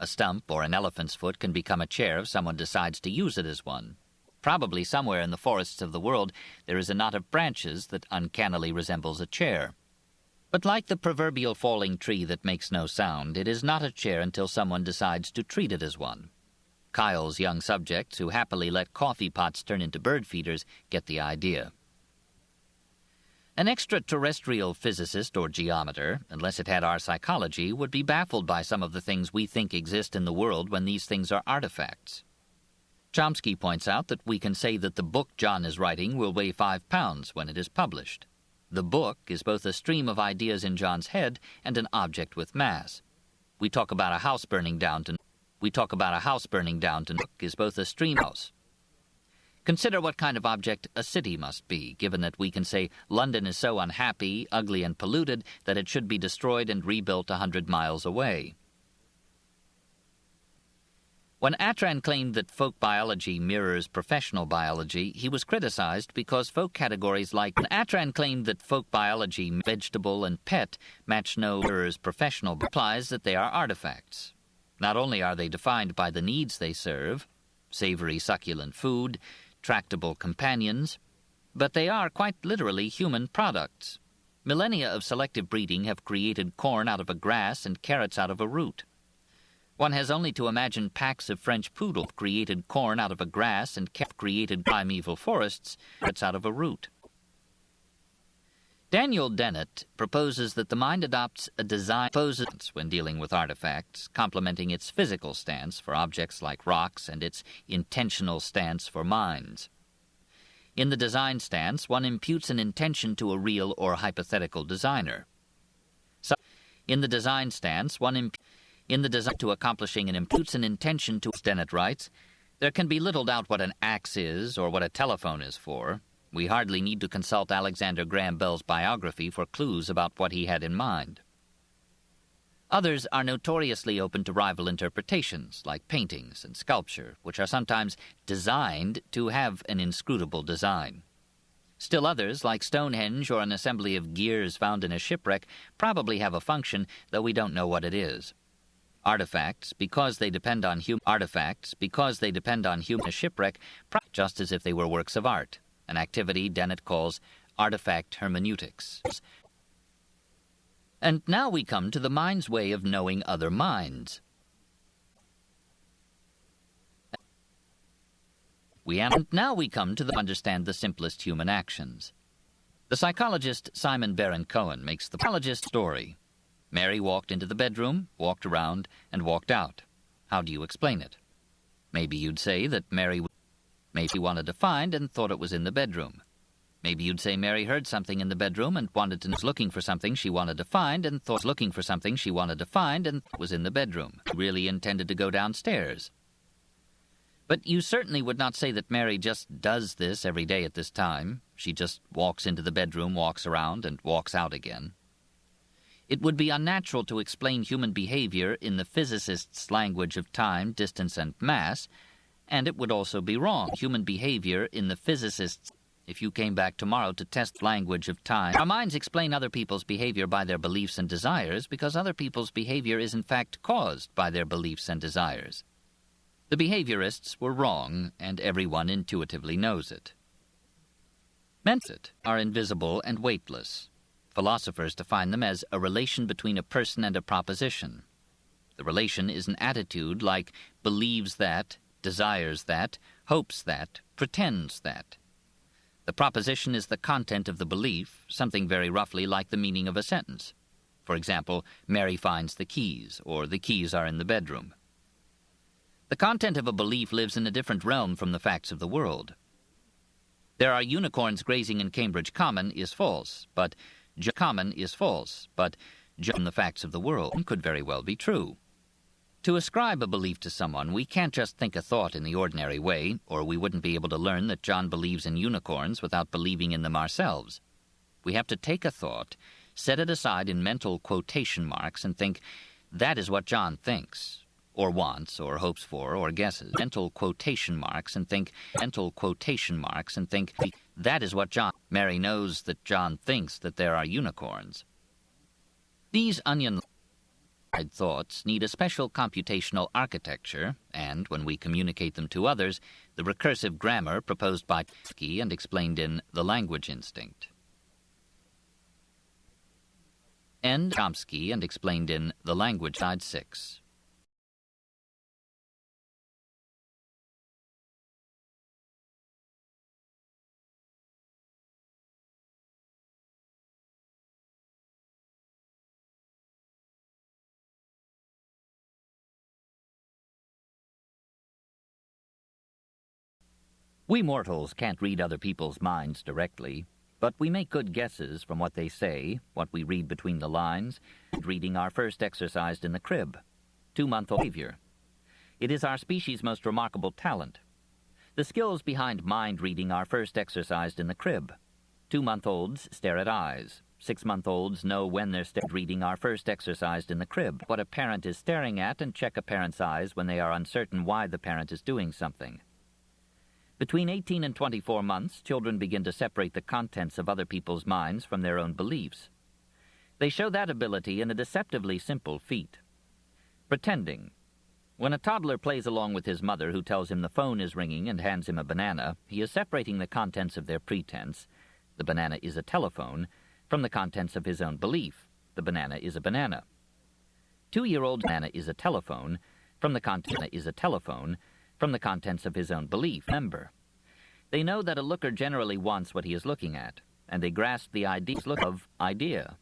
S1: A stump or an elephant's foot can become a chair if someone decides to use it as one. Probably somewhere in the forests of the world there is a knot of branches that uncannily resembles a chair. But like the proverbial falling tree that makes no sound, it is not a chair until someone decides to treat it as one. Kyle's young subjects, who happily let coffee pots turn into bird feeders, get the idea. An extraterrestrial physicist or geometer, unless it had our psychology, would be baffled by some of the things we think exist in the world when these things are artifacts. Chomsky points out that we can say that the book John is writing will weigh 5 pounds when it is published. The book is both a stream of ideas in John's head and an object with mass. We talk about a house burning down to is both a stream house. Consider what kind of object a city must be, given that we can say London is so unhappy, ugly, and polluted that it should be destroyed and rebuilt 100 miles away. When Atran claimed that folk biology mirrors professional biology, he was criticized because folk categories like Atran claimed that folk biology, vegetable, and pet match no mirrors professional implies that they are artifacts. Not only are they defined by the needs they serve, savory succulent food, tractable companions, but they are quite literally human products. Millennia of selective breeding have created corn out of a grass and carrots out of a root. One has only to imagine packs of French poodle created corn out of a grass and created primeval forests out of a root. Daniel Dennett proposes that the mind adopts a design when dealing with artifacts, complementing its physical stance for objects like rocks and its intentional stance for minds. In the design stance, one imputes an intention to a real or hypothetical designer. So, in the design stance, to accomplishing and imputes an intention to, Dennett writes, There can be little doubt what an axe is or what a telephone is for. We hardly need to consult Alexander Graham Bell's biography for clues about what he had in mind. Others are notoriously open to rival interpretations, like paintings and sculpture, which are sometimes designed to have an inscrutable design. Still others, like Stonehenge or an assembly of gears found in a shipwreck, probably have a function, though we don't know what it is. Artifacts, because they depend on human shipwreck, just as if they were works of art, an activity Dennett calls artifact hermeneutics. And now we come to the mind's way of knowing other minds. Now we come to understand the simplest human actions. The psychologist Simon Baron-Cohen makes the psychologist story. Mary walked into the bedroom, walked around, and walked out. How do you explain it? Maybe you'd say that Mary wanted to find and thought it was in the bedroom. Maybe you'd say Mary heard something in the bedroom and wanted to know, looking for something she wanted to find and thought was in the bedroom. Really intended to go downstairs. But you certainly would not say that Mary just does this every day at this time. She just walks into the bedroom, walks around, and walks out again. It would be unnatural to explain human behavior in the physicist's language of time, distance, and mass, and it would also be wrong. Human behavior in the physicist's. If you came back tomorrow to test language of time, our minds explain other people's behavior by their beliefs and desires because other people's behavior is in fact caused by their beliefs and desires. The behaviorists were wrong, and everyone intuitively knows it. Men's are invisible and weightless. Philosophers define them as a relation between a person and a proposition. The relation is an attitude like believes that, desires that, hopes that, pretends that. The proposition is the content of the belief, something very roughly like the meaning of a sentence. For example, Mary finds the keys, or the keys are in the bedroom. The content of a belief lives in a different realm from the facts of the world. There are unicorns grazing in Cambridge Common is false, but common is false, but the facts of the world could very well be true. To ascribe a belief to someone, we can't just think a thought in the ordinary way, or we wouldn't be able to learn that John believes in unicorns without believing in them ourselves. We have to take a thought, set it aside in mental quotation marks, and think, that is what John thinks, or wants, or hopes for, or guesses. Mental quotation marks, and think, that is what John... Mary knows that John thinks that there are unicorns. These onion thoughts need a special computational architecture, and when we communicate them to others, the recursive grammar proposed by Chomsky and explained in The Language Instinct. Chomsky and explained in The Language Side 6. We mortals can't read other people's minds directly, but we make good guesses from what they say, what we read between the lines, and reading our first exercised in the crib. 2-month-old behavior. It is our species' most remarkable talent. The skills behind mind reading are first exercised in the crib. 2-month-olds stare at eyes. 6-month-olds know when they're reading are first exercised in the crib. What a parent is staring at and check a parent's eyes when they are uncertain why the parent is doing something. Between 18 and 24 months, children begin to separate the contents of other people's minds from their own beliefs. They show that ability in a deceptively simple feat. Pretending. When a toddler plays along with his mother who tells him the phone is ringing and hands him a banana, he is separating the contents of their pretense, the banana is a telephone, from the contents of his own belief, the banana is a banana. 2-year-old banana is a telephone, from the contents of his own belief. Remember, they know that a looker generally wants what he is looking at, and they grasp the idea.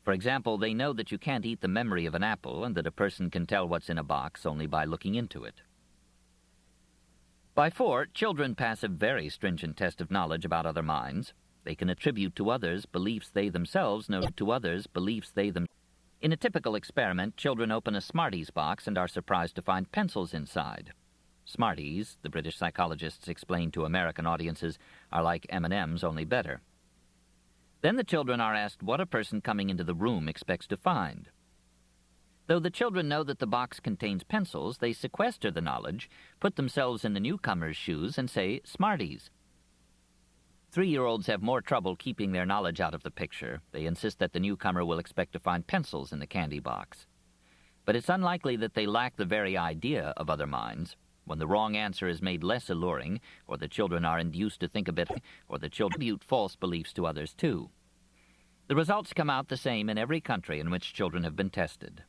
S1: For example, they know that you can't eat the memory of an apple and that a person can tell what's in a box only by looking into it. By 4, children pass a very stringent test of knowledge about other minds. They can attribute to others beliefs they themselves know In a typical experiment, children open a Smarties box and are surprised to find pencils inside. Smarties, the British psychologists explain to American audiences, are like M&Ms, only better. Then the children are asked what a person coming into the room expects to find. Though the children know that the box contains pencils, they sequester the knowledge, put themselves in the newcomer's shoes, and say, Smarties. 3-year-olds have more trouble keeping their knowledge out of the picture. They insist that the newcomer will expect to find pencils in the candy box. But it's unlikely that they lack the very idea of other minds. When the wrong answer is made less alluring, or the children are induced to think a bit, or the children attribute false beliefs to others too. The results come out the same in every country in which children have been tested.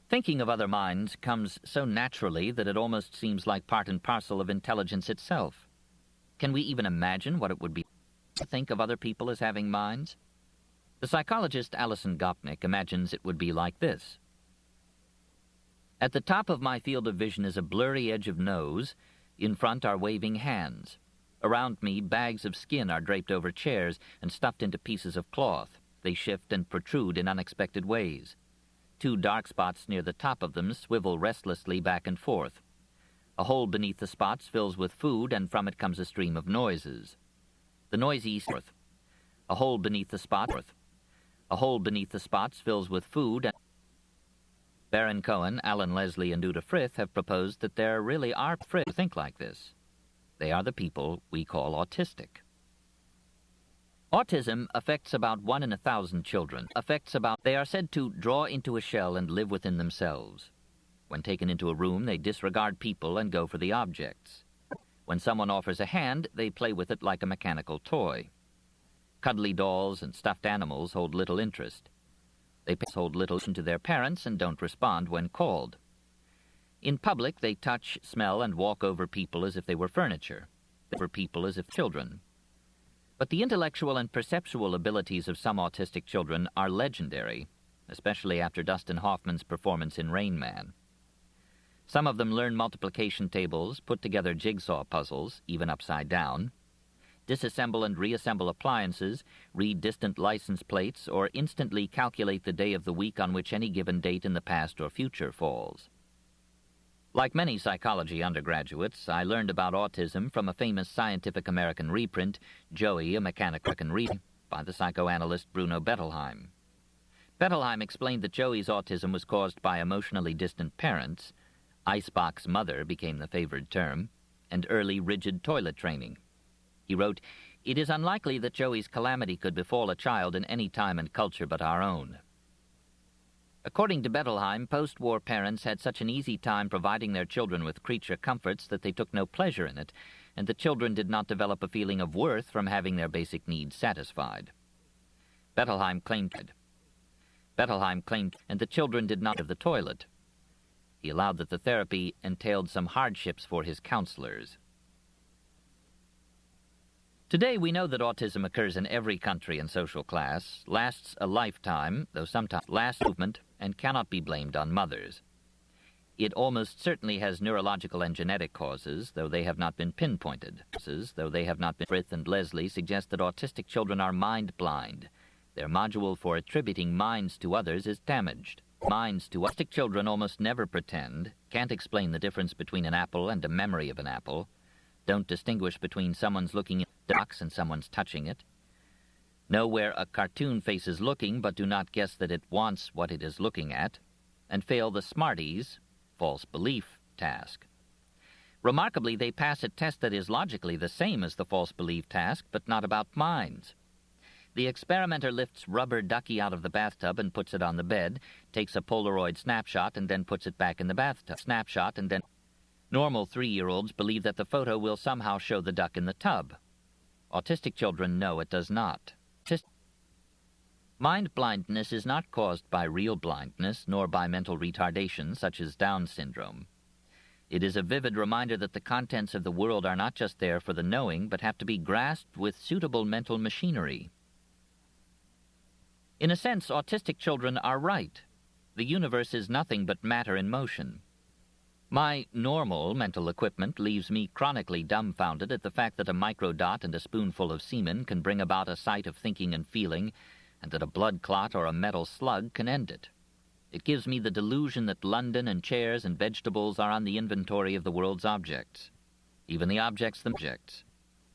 S1: Thinking of other minds comes so naturally that it almost seems like part and parcel of intelligence itself. Can we even imagine what it would be to think of other people as having minds? The psychologist Alison Gopnik imagines it would be like this. At the top of my field of vision is a blurry edge of nose. In front are waving hands. Around me, bags of skin are draped over chairs and stuffed into pieces of cloth. They shift and protrude in unexpected ways. 2 dark spots near the top of them swivel restlessly back and forth. A hole beneath the spots fills with food, and from it comes a stream of noises. The noisy forth. A hole beneath the spot. A hole beneath the spots fills with food, and Baron Cohen, Alan Leslie, and Uta Frith have proposed that there really are Frith who think like this. They are the people we call autistic. Autism affects about 1 in 1,000 children. They are said to draw into a shell and live within themselves. When taken into a room, they disregard people and go for the objects. When someone offers a hand, they play with it like a mechanical toy. Cuddly dolls and stuffed animals hold little interest. They hold little attention to their parents and don't respond when called. In public, they touch, smell, and walk over people as if they were furniture, over people as if children. But the intellectual and perceptual abilities of some autistic children are legendary, especially after Dustin Hoffman's performance in Rain Man. Some of them learn multiplication tables, put together jigsaw puzzles, even upside down, disassemble and reassemble appliances, read distant license plates, or instantly calculate the day of the week on which any given date in the past or future falls. Like many psychology undergraduates, I learned about autism from a famous Scientific American reprint, Joey, a Mechanical Reading, by the psychoanalyst Bruno Bettelheim. Bettelheim explained that Joey's autism was caused by emotionally distant parents, icebox mother became the favored term, and early rigid toilet training. He wrote, "It is unlikely that Joey's calamity could befall a child in any time and culture but our own." According to Bettelheim, post-war parents had such an easy time providing their children with creature comforts that they took no pleasure in it, and the children did not develop a feeling of worth from having their basic needs satisfied. Bettelheim claimed, and the children did not have the toilet. He allowed that the therapy entailed some hardships for his counselors. Today we know that autism occurs in every country and social class, lasts a lifetime, though sometimes lasts movement, and cannot be blamed on mothers. It almost certainly has neurological and genetic causes, though they have not been pinpointed. Frith and Leslie suggest that autistic children are mind-blind. Their module for attributing minds to others is damaged. Autistic children almost never pretend, can't explain the difference between an apple and a memory of an apple, don't distinguish between someone's looking at the box and someone's touching it, know where a cartoon face is looking but do not guess that it wants what it is looking at, and fail the Smarties, false belief, task. Remarkably, they pass a test that is logically the same as the false belief task, but not about minds. The experimenter lifts rubber ducky out of the bathtub and puts it on the bed, takes a Polaroid snapshot and then puts it back in the bathtub. Normal 3-year-olds believe that the photo will somehow show the duck in the tub. Autistic children know it does not. Mind blindness is not caused by real blindness nor by mental retardation such as Down syndrome. It is a vivid reminder that the contents of the world are not just there for the knowing, but have to be grasped with suitable mental machinery. In a sense, autistic children are right. The universe is nothing but matter in motion. My normal mental equipment leaves me chronically dumbfounded at the fact that a microdot and a spoonful of semen can bring about a sight of thinking and feeling, and that a blood clot or a metal slug can end it. It gives me the delusion that London and chairs and vegetables are on the inventory of the world's objects. Even the objects themselves.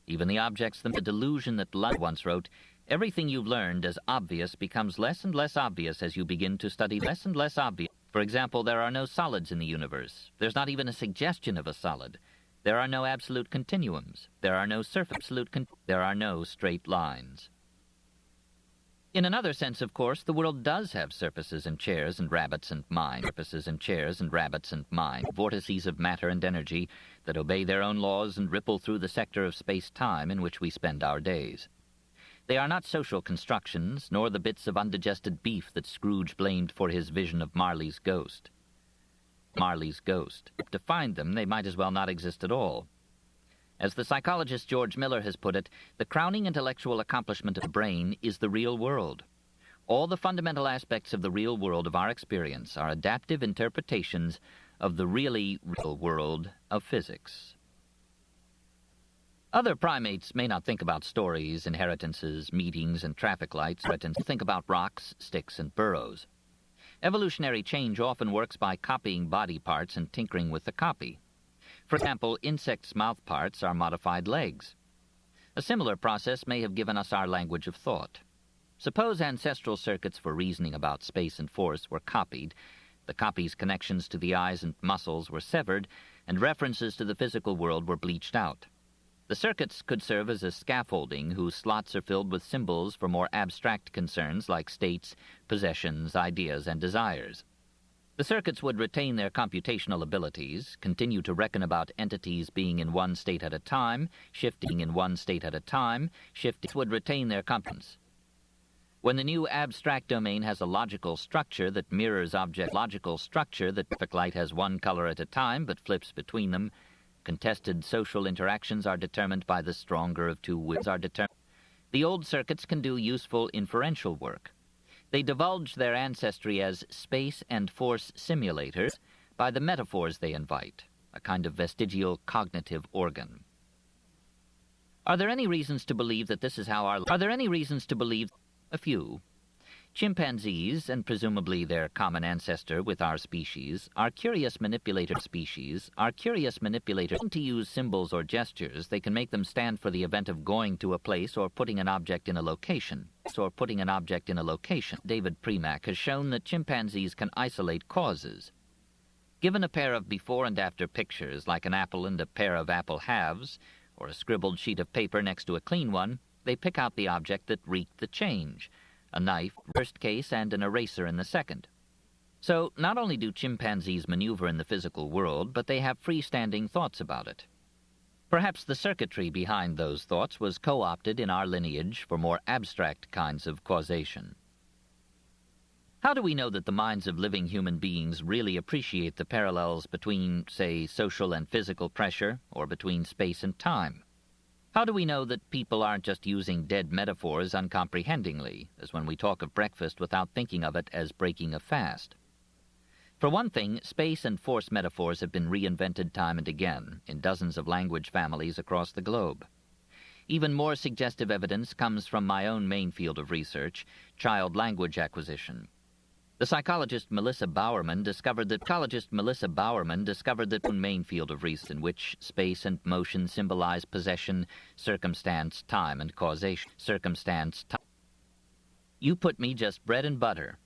S1: The delusion that London once wrote, everything you've learned as obvious becomes less and less obvious as you begin to study less and less obvious. For example, there are no solids in the universe. There's not even a suggestion of a solid. There are no absolute continuums. There are no there are no straight lines. In another sense, of course, the world does have surfaces and chairs and rabbits and mind. Vortices of matter and energy that obey their own laws and ripple through the sector of space-time in which we spend our days. They are not social constructions, nor the bits of undigested beef that Scrooge blamed for his vision of Marley's ghost. To find them, they might as well not exist at all. As the psychologist George Miller has put it, the crowning intellectual accomplishment of the brain is the real world. All the fundamental aspects of the real world of our experience are adaptive interpretations of the really real world of physics. Other primates may not think about stories, inheritances, meetings, and traffic lights, but think about rocks, sticks, and burrows. Evolutionary change often works by copying body parts and tinkering with the copy. For example, insects' mouth parts are modified legs. A similar process may have given us our language of thought. Suppose ancestral circuits for reasoning about space and force were copied, the copy's connections to the eyes and muscles were severed, and references to the physical world were bleached out. The circuits could serve as a scaffolding whose slots are filled with symbols for more abstract concerns like states, possessions, ideas, and desires. The circuits would retain their computational abilities, continue to reckon about entities being in one state at a time, shifting in one state at a time, would retain their competence. When the new abstract domain has a logical structure that mirrors perfect light has one color at a time but flips between them, contested social interactions are determined by the stronger of two wills. The old circuits can do useful inferential work. They divulge their ancestry as space and force simulators by the metaphors they invite, a kind of vestigial cognitive organ. Are there any reasons to believe that this is how a few. Chimpanzees, and presumably their common ancestor with our species, are curious manipulators. To use symbols or gestures, they can make them stand for the event of going to a place or putting an object in a location. David Premack has shown that chimpanzees can isolate causes. Given a pair of before and after pictures, like an apple and a pair of apple halves, or a scribbled sheet of paper next to a clean one, they pick out the object that wreaked the change. A knife in the first case and an eraser in the second. So not only do chimpanzees maneuver in the physical world, but they have freestanding thoughts about it. Perhaps the circuitry behind those thoughts was co-opted in our lineage for more abstract kinds of causation. How do we know that the minds of living human beings really appreciate the parallels between, say, social and physical pressure, or between space and time? How do we know that people aren't just using dead metaphors uncomprehendingly, as when we talk of breakfast without thinking of it as breaking a fast? For one thing, space and force metaphors have been reinvented time and again in dozens of language families across the globe. Even more suggestive evidence comes from my own main field of research, child language acquisition. The psychologist Melissa Bowerman discovered that the main field of research in which space and motion symbolize possession, circumstance, time, and causation. You put me just bread and butter.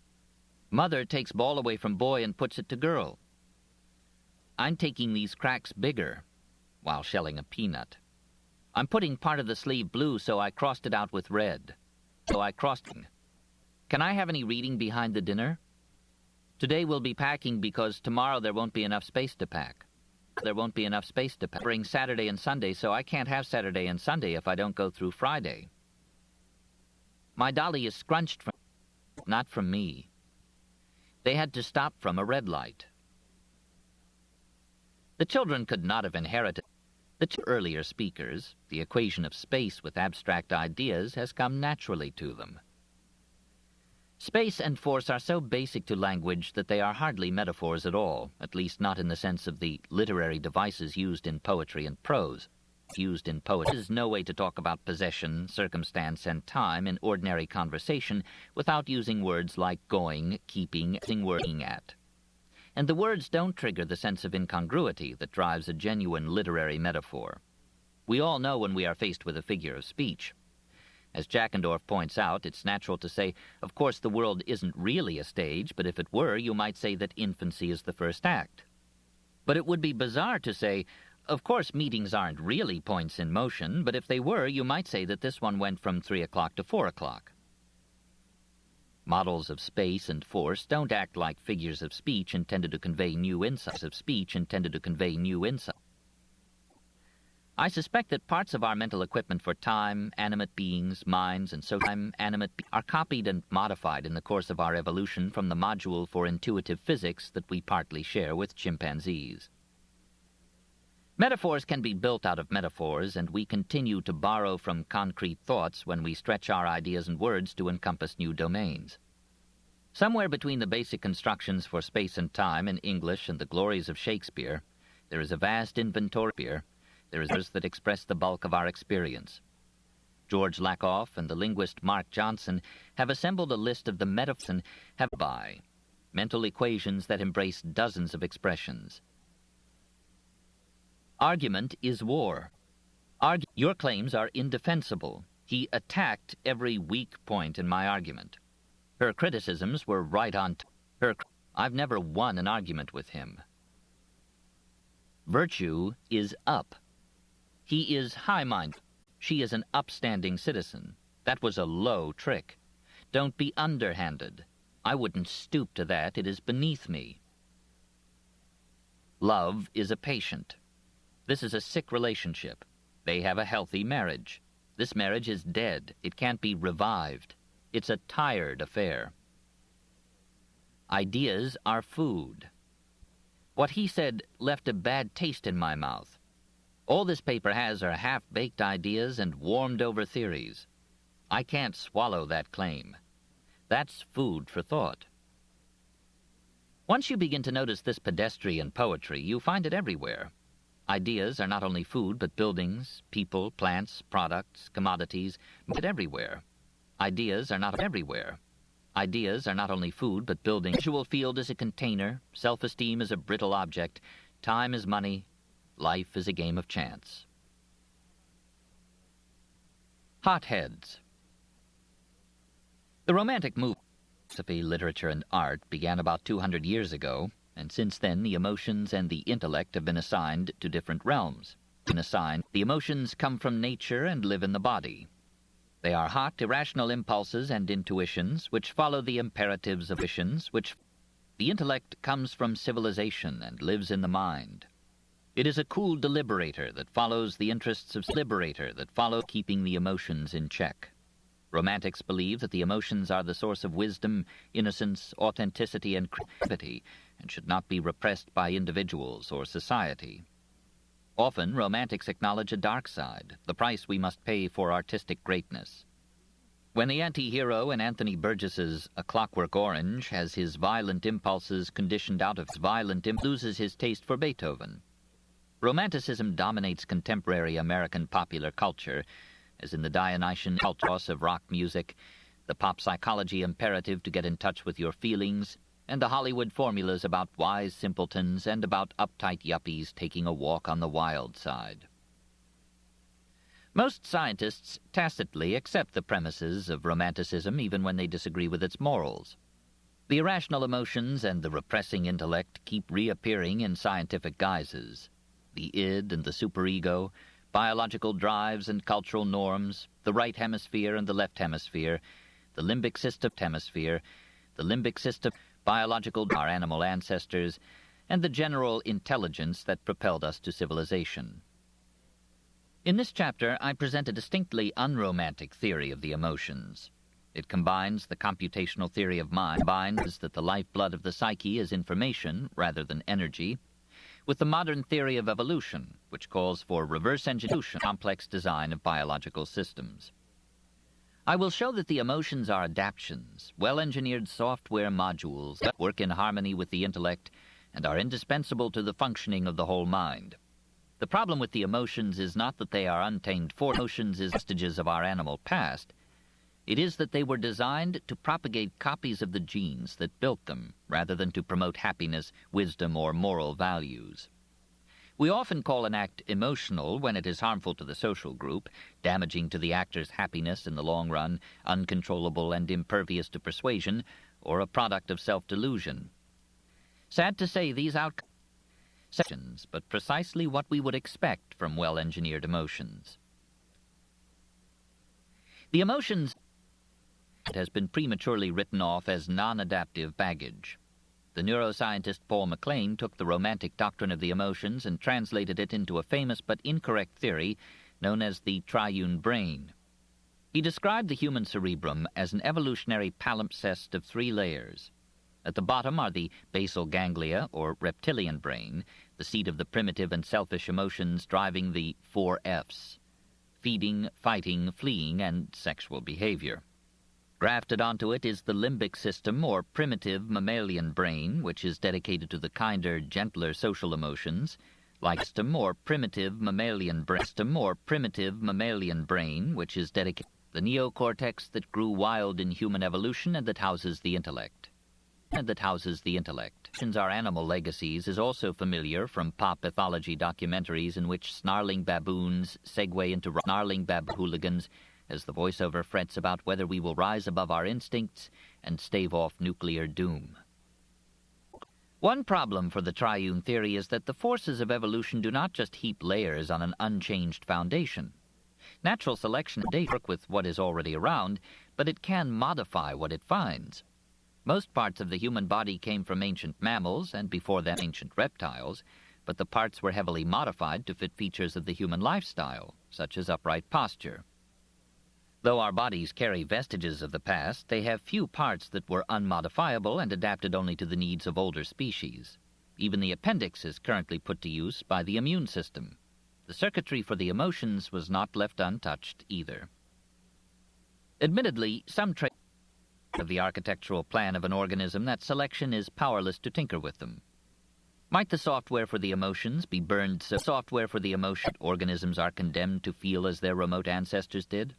S1: Mother takes ball away from boy and puts it to girl. I'm taking these cracks bigger, while shelling a peanut. I'm putting part of the sleeve blue, so I crossed it out with red. Can I have any reading behind the dinner? Today we'll be packing because tomorrow there won't be enough space to pack. Bring Saturday and Sunday, so I can't have Saturday and Sunday if I don't go through Friday. My dolly is scrunched not from me. They had to stop from a red light. The children could not have inherited. The two earlier speakers, the equation of space with abstract ideas has come naturally to them. Space and force are so basic to language that they are hardly metaphors at all, at least not in the sense of the literary devices used in poetry and prose. used in poetry is no way to talk about possession, circumstance, and time in ordinary conversation without using words like going, keeping, working at. And the words don't trigger the sense of incongruity that drives a genuine literary metaphor. We all know when we are faced with a figure of speech. As Jackendorf points out, it's natural to say, of course the world isn't really a stage, but if it were, you might say that infancy is the first act. But it would be bizarre to say, of course meetings aren't really points in motion, but if they were, you might say that this one went from 3 o'clock to 4 o'clock. Models of space and force don't act like figures of speech intended to convey new insights I suspect that parts of our mental equipment for time, animate beings, minds, and so are copied and modified in the course of our evolution from the module for intuitive physics that we partly share with chimpanzees. Metaphors can be built out of metaphors, and we continue to borrow from concrete thoughts when we stretch our ideas and words to encompass new domains. Somewhere between the basic constructions for space and time in English and the glories of Shakespeare, there is a vast inventory. There is words that express the bulk of our experience. George Lakoff and the linguist Mark Johnson have assembled a list of the metaphors and have by mental equations that embrace dozens of expressions. Argument is war. Your claims are indefensible. He attacked every weak point in my argument. Her criticisms were right on. I've never won an argument with him. Virtue is up. He is high-minded. She is an upstanding citizen. That was a low trick. Don't be underhanded. I wouldn't stoop to that. It is beneath me. Love is a patient. This is a sick relationship. They have a healthy marriage. This marriage is dead. It can't be revived. It's a tired affair. Ideas are food. What he said left a bad taste in my mouth. All this paper has are half-baked ideas and warmed-over theories. I can't swallow that claim. That's food for thought. Once you begin to notice this pedestrian poetry, you find it everywhere. Ideas are not only food, but buildings, people, plants, products, commodities, but everywhere. Ideas are not everywhere. Ideas are not only food, but buildings. Visual field is a container, self-esteem is a brittle object, time is money, life is a game of chance. Hotheads. The Romantic movement, philosophy, literature, and art began about 200 years ago, and since then the emotions and the intellect have been assigned to different realms. The emotions come from nature and live in the body. They are hot, irrational impulses and intuitions which follow the imperatives of visions, the intellect comes from civilization and lives in the mind. It is a cool deliberator that follows the interests of keeping the emotions in check. Romantics believe that the emotions are the source of wisdom, innocence, authenticity, and creativity, and should not be repressed by individuals or society. Often, romantics acknowledge a dark side, the price we must pay for artistic greatness. When the anti-hero in Anthony Burgess's A Clockwork Orange has his violent impulses conditioned out of loses his taste for Beethoven. Romanticism dominates contemporary American popular culture, as in the Dionysian cultus of rock music, the pop psychology imperative to get in touch with your feelings, and the Hollywood formulas about wise simpletons and about uptight yuppies taking a walk on the wild side. Most scientists tacitly accept the premises of Romanticism even when they disagree with its morals. The irrational emotions and the repressing intellect keep reappearing in scientific guises. The id and the superego, biological drives and cultural norms, the right hemisphere and the left hemisphere, the limbic system, biological, our animal ancestors, and the general intelligence that propelled us to civilization. In this chapter, I present a distinctly unromantic theory of the emotions. It combines the computational theory of mind, that the lifeblood of the psyche is information rather than energy, with the modern theory of evolution, which calls for reverse engineering, complex design of biological systems. I will show that the emotions are adaptions, well-engineered software modules that work in harmony with the intellect and are indispensable to the functioning of the whole mind. The problem with the emotions is not that they are untamed force. Emotions is vestiges of our animal past. It is that they were designed to propagate copies of the genes that built them, rather than to promote happiness, wisdom, or moral values. We often call an act emotional when it is harmful to the social group, damaging to the actor's happiness in the long run, uncontrollable and impervious to persuasion, or a product of self-delusion. Sad to say, these outcomes are exceptions, but precisely what we would expect from well-engineered emotions. The emotions has been prematurely written off as non-adaptive baggage. The neuroscientist Paul MacLean took the romantic doctrine of the emotions and translated it into a famous but incorrect theory known as the triune brain. He described the human cerebrum as an evolutionary palimpsest of 3 layers. At the bottom are the basal ganglia, or reptilian brain, the seat of the primitive and selfish emotions driving the 4 F's: feeding, fighting, fleeing, and sexual behavior. Grafted onto it is the limbic system, or primitive mammalian brain, which is dedicated to the kinder, gentler social emotions, like system, or primitive mammalian brain, which is dedicated to the neocortex that grew wild in human evolution and that houses the intellect. Our animal legacies is also familiar from pop mythology documentaries in which snarling baboons segue into snarling hooligans as the voiceover frets about whether we will rise above our instincts and stave off nuclear doom. One problem for the triune theory is that the forces of evolution do not just heap layers on an unchanged foundation. Natural selection may work with what is already around, but it can modify what it finds. Most parts of the human body came from ancient mammals, and before them ancient reptiles, but the parts were heavily modified to fit features of the human lifestyle, such as upright posture. Though our bodies carry vestiges of the past, they have few parts that were unmodifiable and adapted only to the needs of older species. Even the appendix is currently put to use by the immune system. The circuitry for the emotions was not left untouched either. Admittedly, some traits of the architectural plan of an organism that selection is powerless to tinker with them. Might the software for the emotions be burned so organisms are condemned to feel as their remote ancestors did?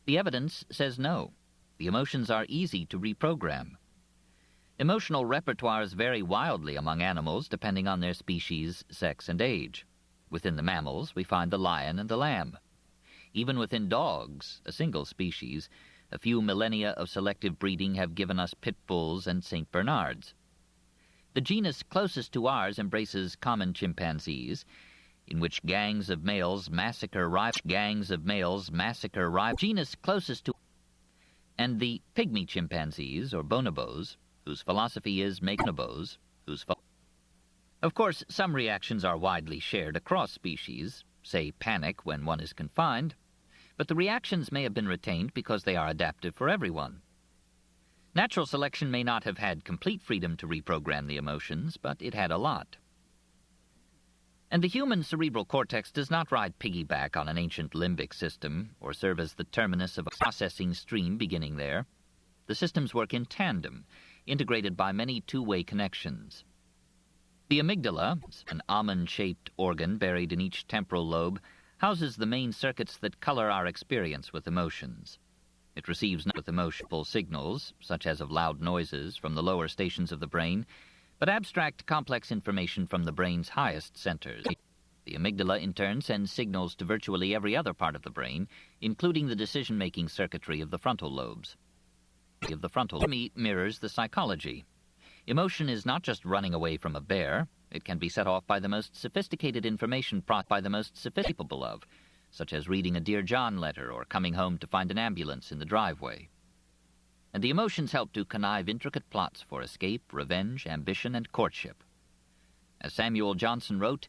S1: The evidence says no. The emotions are easy to reprogram. Emotional repertoires vary wildly among animals depending on their species, sex, and age. Within the mammals, we find the lion and the lamb. Even within dogs, a single species, a few millennia of selective breeding have given us pit bulls and St. Bernards. The genus closest to ours embraces common chimpanzees, in which gangs of males massacre genus closest to, and the pygmy chimpanzees, or bonobos, whose philosophy is make bonobos, Of course, some reactions are widely shared across species, say panic when one is confined, but the reactions may have been retained because they are adaptive for everyone. Natural selection may not have had complete freedom to reprogram the emotions, but it had a lot. And the human cerebral cortex does not ride piggyback on an ancient limbic system or serve as the terminus of a processing stream beginning there. The systems work in tandem, integrated by many two-way connections. The amygdala, an almond-shaped organ buried in each temporal lobe, houses the main circuits that color our experience with emotions. It receives not with emotional signals, such as of loud noises, from the lower stations of the brain, but abstract, complex information from the brain's highest centers. The amygdala, in turn, sends signals to virtually every other part of the brain, including the decision-making circuitry of the frontal lobes. Mirrors the psychology. Emotion is not just running away from a bear. It can be set off by the most sophisticated information capable of, such as reading a Dear John letter or coming home to find an ambulance in the driveway. And the emotions help to connive intricate plots for escape, revenge, ambition, and courtship. As Samuel Johnson wrote,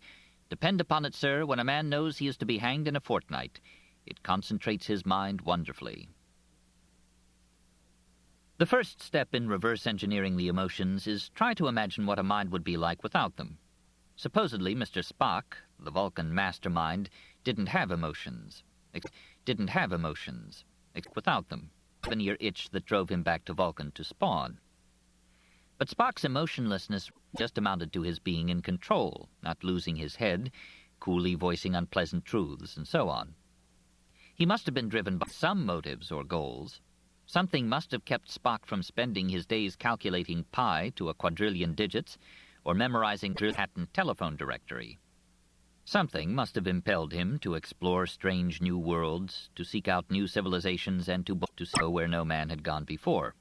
S1: "Depend upon it, sir, when a man knows he is to be hanged in a fortnight, it concentrates his mind wonderfully." The first step in reverse engineering the emotions is try to imagine what a mind would be like without them. Supposedly, Mr. Spock, the Vulcan mastermind, didn't have emotions without them. A near itch that drove him back to Vulcan to spawn. But Spock's emotionlessness just amounted to his being in control, not losing his head, coolly voicing unpleasant truths, and so on. He must have been driven by some motives or goals. Something must have kept Spock from spending his days calculating pi to a quadrillion digits or memorizing Manhattan telephone directory. Something must have impelled him to explore strange new worlds, to seek out new civilizations, and to go where no man had gone before.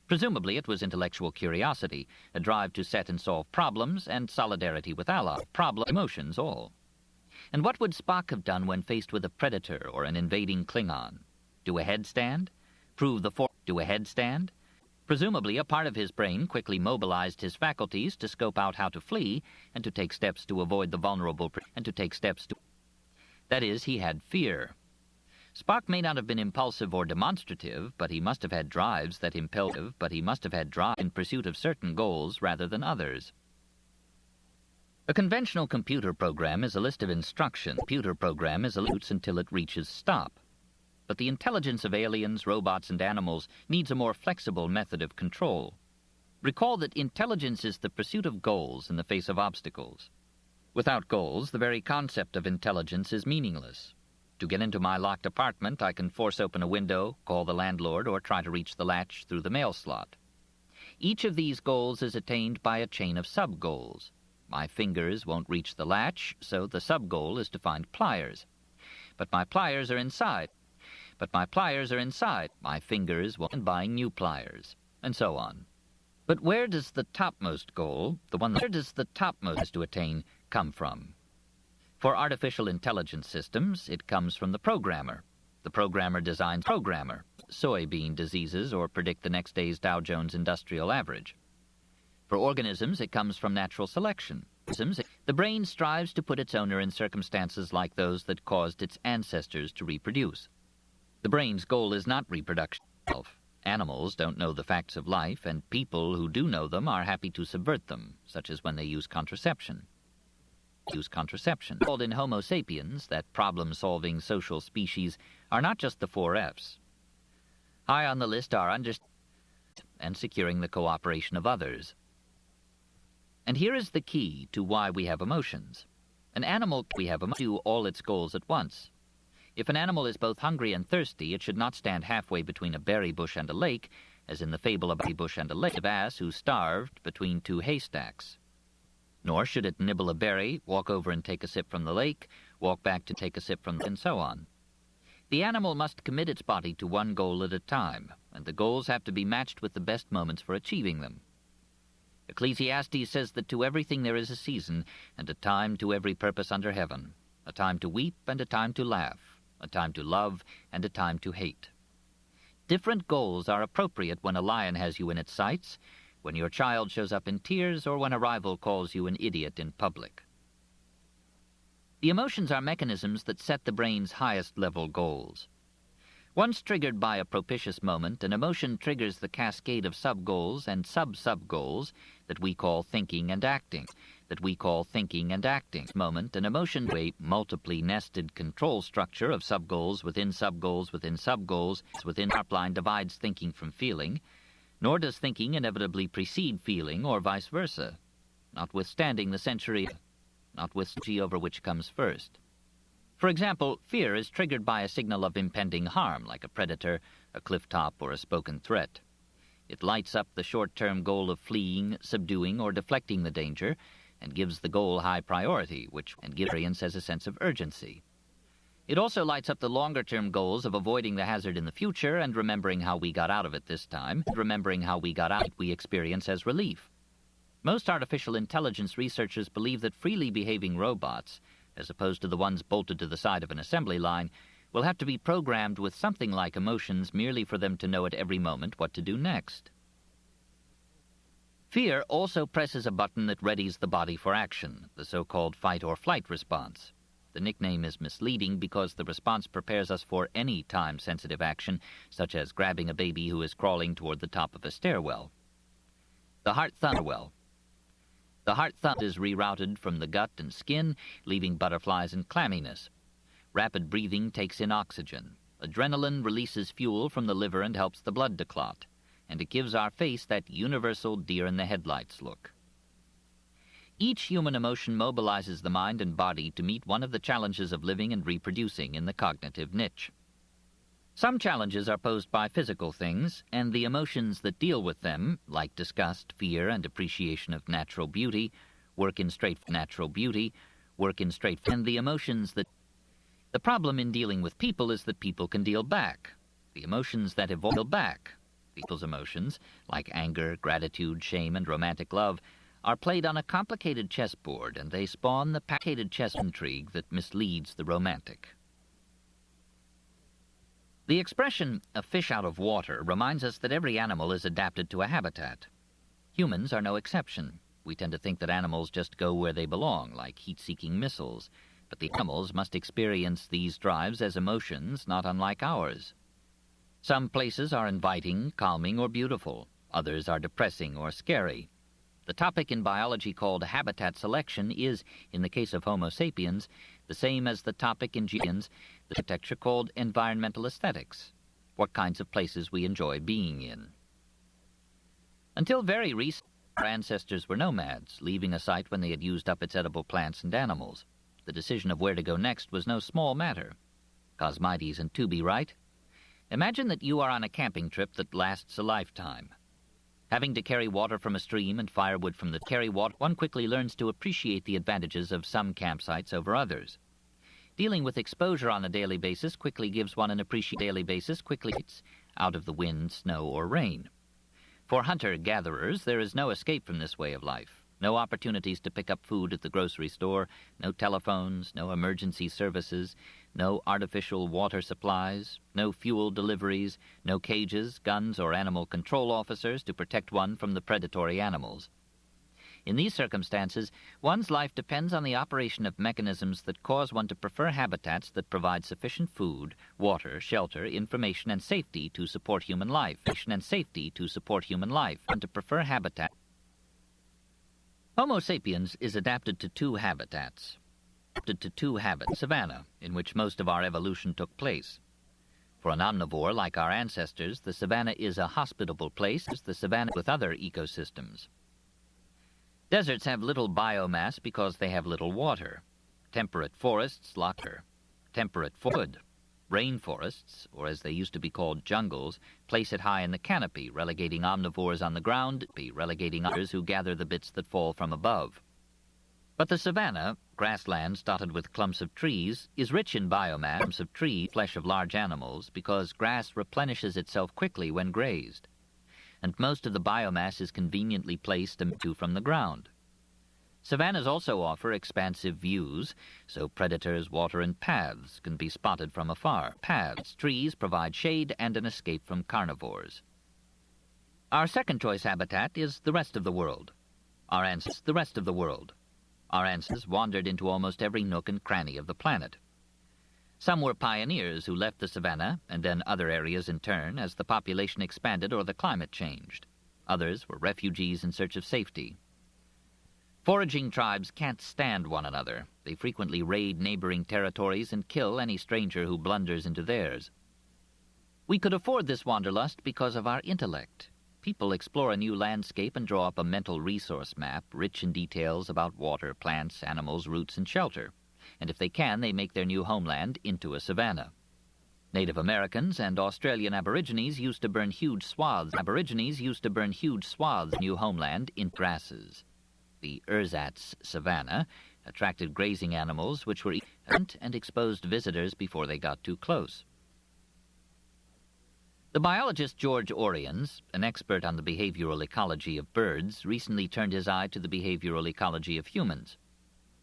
S1: Presumably it was intellectual curiosity, a drive to set and solve problems, and solidarity with allies. Emotions all. And what would Spock have done when faced with a predator or an invading Klingon? Do a headstand? Do a headstand? Presumably a part of his brain quickly mobilized his faculties to scope out how to flee and to take steps to avoid the vulnerable That is, he had fear. Spock may not have been impulsive or demonstrative, but he must have had drives that impelled in pursuit of certain goals rather than others. A conventional computer program is a list of instructions. A computer program is a list until it reaches stop. But the intelligence of aliens, robots, and animals needs a more flexible method of control. Recall that intelligence is the pursuit of goals in the face of obstacles. Without goals, the very concept of intelligence is meaningless. To get into my locked apartment, I can force open a window, call the landlord, or try to reach the latch through the mail slot. Each of these goals is attained by a chain of sub-goals. My fingers won't reach the latch, so the sub-goal is to find pliers. But my pliers are inside. My fingers won't buying new pliers, and so on. But where does the topmost goal, to attain, come from? For artificial intelligence systems, it comes from the programmer. The programmer designs soybean diseases or predict the next day's Dow Jones Industrial Average. For organisms, it comes from natural selection. The brain strives to put its owner in circumstances like those that caused its ancestors to reproduce. The brain's goal is not reproduction. Animals don't know the facts of life, and people who do know them are happy to subvert them, such as when they use contraception. Called in Homo sapiens, that problem-solving social species, are not just the 4 F's. High on the list are understanding and securing the cooperation of others. And here is the key to why we have emotions. An animal do all its goals at once. If an animal is both hungry and thirsty, it should not stand halfway between a berry bush and a lake, as in the fable of a bush and a lake of ass who starved between 2 haystacks. Nor should it nibble a berry, walk over and take a sip from the lake, walk back to take a sip from and so on. The animal must commit its body to one goal at a time, and the goals have to be matched with the best moments for achieving them. Ecclesiastes says that to everything there is a season, and a time to every purpose under heaven, a time to weep and a time to laugh, a time to love and a time to hate. Different goals are appropriate when a lion has you in its sights, when your child shows up in tears, or when a rival calls you an idiot in public. The emotions are mechanisms that set the brain's highest-level goals. Once triggered by a propitious moment, an emotion triggers the cascade of sub-goals and sub-sub-goals that we call thinking and acting. Moment, an emotion, a multiply nested control structure of sub-goals within sub-goals within sub-goals within our line divides thinking from feeling, nor does thinking inevitably precede feeling or vice versa, notwithstanding the century over which comes first. For example, fear is triggered by a signal of impending harm, like a predator, a cliff top, or a spoken threat. It lights up the short-term goal of fleeing, subduing, or deflecting the danger, and gives the goal high priority, which gives experience as a sense of urgency. It also lights up the longer-term goals of avoiding the hazard in the future and remembering how we got out of it this time, we experience as relief. Most artificial intelligence researchers believe that freely behaving robots, as opposed to the ones bolted to the side of an assembly line, will have to be programmed with something like emotions merely for them to know at every moment what to do next. Fear also presses a button that readies the body for action, the so-called fight-or-flight response. The nickname is misleading because the response prepares us for any time-sensitive action, such as grabbing a baby who is crawling toward the top of a stairwell. The heart thump is rerouted from the gut and skin, leaving butterflies and clamminess. Rapid breathing takes in oxygen. Adrenaline releases fuel from the liver and helps the blood to clot, and it gives our face that universal deer-in-the-headlights look. Each human emotion mobilizes the mind and body to meet one of the challenges of living and reproducing in the cognitive niche. Some challenges are posed by physical things, and the emotions that deal with them, like disgust, fear, and appreciation of natural beauty, work in straight and the emotions that... The problem in dealing with people is that people can deal back. The emotions that evolve back. People's emotions, like anger, gratitude, shame, and romantic love, are played on a complicated chessboard, and they spawn the complicated chess intrigue that misleads the romantic. The expression, "a fish out of water," reminds us that every animal is adapted to a habitat. Humans are no exception. We tend to think that animals just go where they belong, like heat-seeking missiles, but the animals must experience these drives as emotions not unlike ours. Some places are inviting, calming, or beautiful. Others are depressing or scary. The topic in biology called habitat selection is, in the case of Homo sapiens, the same as the topic in genes, the architecture called environmental aesthetics, what kinds of places we enjoy being in. Until very recently, our ancestors were nomads, leaving a site when they had used up its edible plants and animals. The decision of where to go next was no small matter. Cosmides and Tubi, right? Imagine that you are on a camping trip that lasts a lifetime. Having to carry water from a stream and firewood from the one quickly learns to appreciate the advantages of some campsites over others. Dealing with exposure on a daily basis quickly gives one an out of the wind, snow, or rain. For hunter-gatherers, there is no escape from this way of life. No opportunities to pick up food at the grocery store, no telephones, no emergency services, no artificial water supplies, no fuel deliveries, no cages, guns, or animal control officers to protect one from the predatory animals. In these circumstances, one's life depends on the operation of mechanisms that cause one to prefer habitats that provide sufficient food, water, shelter, information, and safety to support human life. And to prefer habitat. Homo sapiens is adapted to two habitats. Savanna, in which most of our evolution took place. For an omnivore like our ancestors, the savanna is a hospitable place, as the savanna with other ecosystems. Deserts have little biomass because they have little water. Temperate forests lock her. Rainforests, or as they used to be called jungles, place it high in the canopy, relegating omnivores on the ground, relegating others who gather the bits that fall from above. But the savanna, grasslands dotted with clumps of trees, is rich in biomass of flesh of large animals, because grass replenishes itself quickly when grazed. And most of the biomass is conveniently placed from the ground. Savannas also offer expansive views, so predators, water, and paths can be spotted from afar. Trees provide shade and an escape from carnivores. Our second choice habitat is the rest of the world. Our ancestors wandered into almost every nook and cranny of the planet. Some were pioneers who left the savanna, and then other areas in turn, as the population expanded or the climate changed. Others were refugees in search of safety. Foraging tribes can't stand one another. They frequently raid neighboring territories and kill any stranger who blunders into theirs. We could afford this wanderlust because of our intellect. People explore a new landscape and draw up a mental resource map, rich in details about water, plants, animals, roots, and shelter. And if they can, they make their new homeland into a savanna. Native Americans and Australian Aborigines used to burn huge swaths. New homeland in grasses. The ersatz savanna attracted grazing animals which were eaten and exposed visitors before they got too close. The biologist George Orions, an expert on the behavioral ecology of birds, recently turned his eye to the behavioral ecology of humans.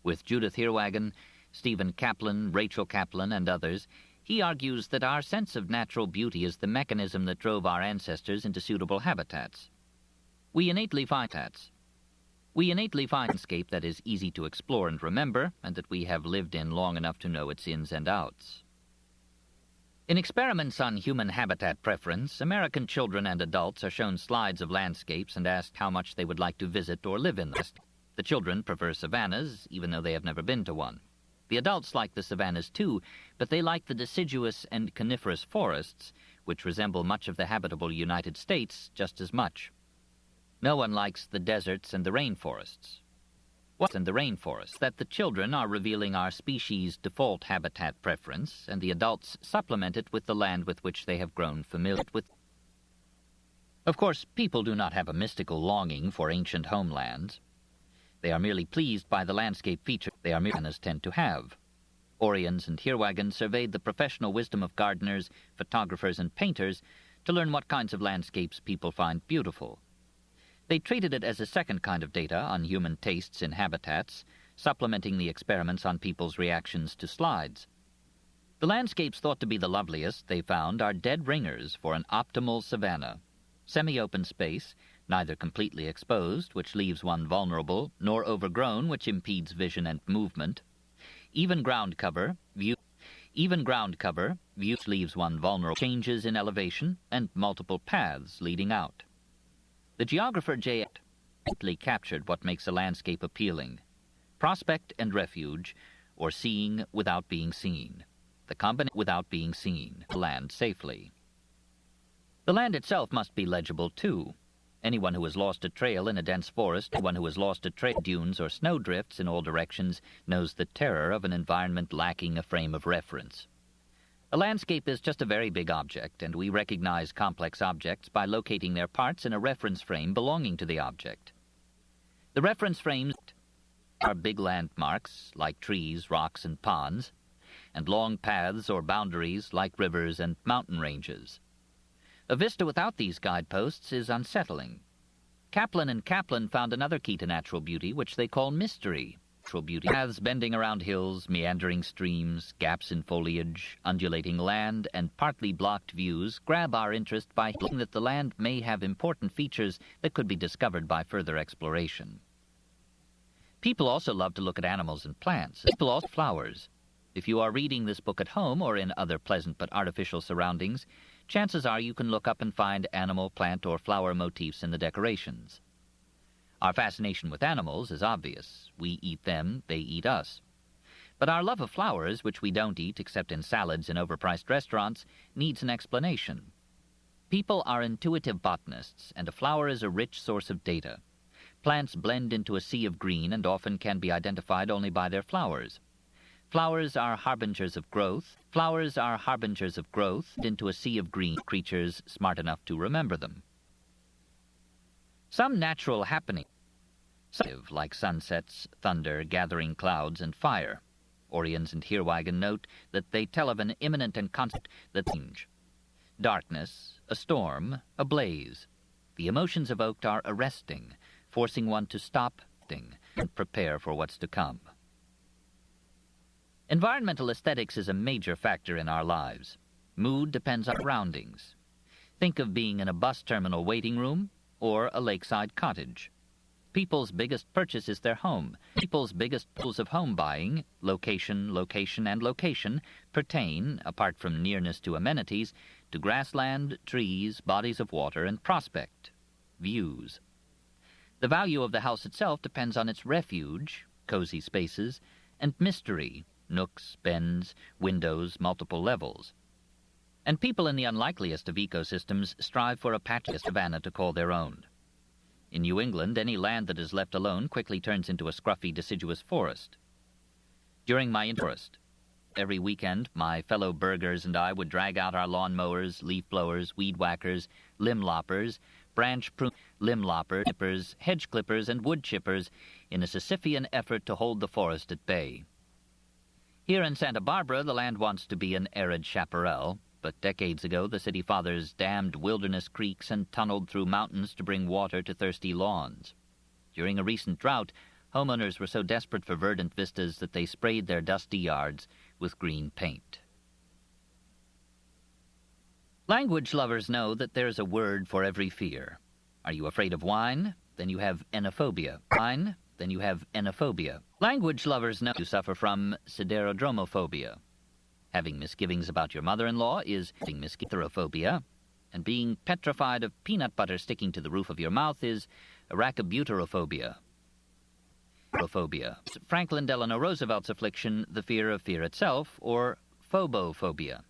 S1: With Judith Heerwagen, Stephen Kaplan, Rachel Kaplan, and others, he argues that our sense of natural beauty is the mechanism that drove our ancestors into suitable habitats. We innately find landscape that is easy to explore and remember, and that we have lived in long enough to know its ins and outs. In experiments on human habitat preference, American children and adults are shown slides of landscapes and asked how much they would like to visit or live in them. The children prefer savannas, even though they have never been to one. The adults like the savannas too, but they like the deciduous and coniferous forests, which resemble much of the habitable United States, just as much. No one likes the deserts and the rainforests. and the rainforest, that the children are revealing our species' default habitat preference, and the adults supplement it with the land with which they have grown familiar with. Of course, people do not have a mystical longing for ancient homelands. They are merely pleased by the landscape features they are as tend to have. Orions and Heerwagen surveyed the professional wisdom of gardeners, photographers, and painters to learn what kinds of landscapes people find beautiful. They treated it as a second kind of data on human tastes in habitats, supplementing the experiments on people's reactions to slides. The landscapes thought to be the loveliest, they found, are dead ringers for an optimal savanna. Semi-open space, neither completely exposed, which leaves one vulnerable, nor overgrown, which impedes vision and movement. Even ground cover, view leaves one vulnerable, changes in elevation, and multiple paths leading out. The geographer J. captured what makes a landscape appealing: prospect and refuge, or seeing without being seen. The combination without being seen, land safely. The land itself must be legible too. Anyone who has lost a trail in a dense forest, anyone who has lost a trail, dunes or snowdrifts in all directions, knows the terror of an environment lacking a frame of reference. A landscape is just a very big object, and we recognize complex objects by locating their parts in a reference frame belonging to the object. The reference frames are big landmarks, like trees, rocks, and ponds, and long paths or boundaries, like rivers and mountain ranges. A vista without these guideposts is unsettling. Kaplan and Kaplan found another key to natural beauty, which they call mystery. Natural beauty: paths bending around hills, meandering streams, gaps in foliage, undulating land, and partly blocked views grab our interest by hinting that the land may have important features that could be discovered by further exploration. People also love to look at animals and plants. People also flowers. If you are reading this book at home or in other pleasant but artificial surroundings, chances are you can look up and find animal, plant, or flower motifs in the decorations. Our fascination with animals is obvious. We eat them, they eat us. But our love of flowers, which we don't eat except in salads in overpriced restaurants, needs an explanation. People are intuitive botanists, and a flower is a rich source of data. Plants blend into a sea of green and often can be identified only by their flowers. Flowers are harbingers of growth. Flowers are harbingers of growth into a sea of green creatures smart enough to remember them. Some natural happenings, like sunsets, thunder, gathering clouds, and fire. Orions and Heerwagen note that they tell of an imminent and constant change. Darkness, a storm, a blaze. The emotions evoked are arresting, forcing one to stop and prepare for what's to come. Environmental aesthetics is a major factor in our lives. Mood depends on surroundings. Think of being in a bus terminal waiting room or a lakeside cottage. People's biggest purchase is their home. People's biggest pools of home buying, location, and location, pertain, apart from nearness to amenities, to grassland, trees, bodies of water, and prospect, views. The value of the house itself depends on its refuge, cozy spaces, and mystery, nooks, bends, windows, multiple levels. And people in the unlikeliest of ecosystems strive for a patch of savanna to call their own. In New England, any land that is left alone quickly turns into a scruffy, deciduous forest. During my forest, every weekend, my fellow burghers and I would drag out our lawn mowers, leaf blowers, weed whackers, limb loppers, branch prune, limb loppers, chippers, hedge clippers, and wood chippers in a Sisyphean effort to hold the forest at bay. Here in Santa Barbara, the land wants to be an arid chaparral, but decades ago the city fathers dammed wilderness creeks and tunneled through mountains to bring water to thirsty lawns. During a recent drought, homeowners were so desperate for verdant vistas that they sprayed their dusty yards with green paint. Language lovers know that there's a word for every fear. Are you afraid of wine? Then you have enophobia. Wine? Then you have enophobia. Language lovers know you suffer from siderodromophobia. Having misgivings about your mother-in-law is mischitherophobia, and being petrified of peanut butter sticking to the roof of your mouth is arachibutyrophobia. Franklin Delano Roosevelt's affliction, the fear of fear itself, or phobophobia.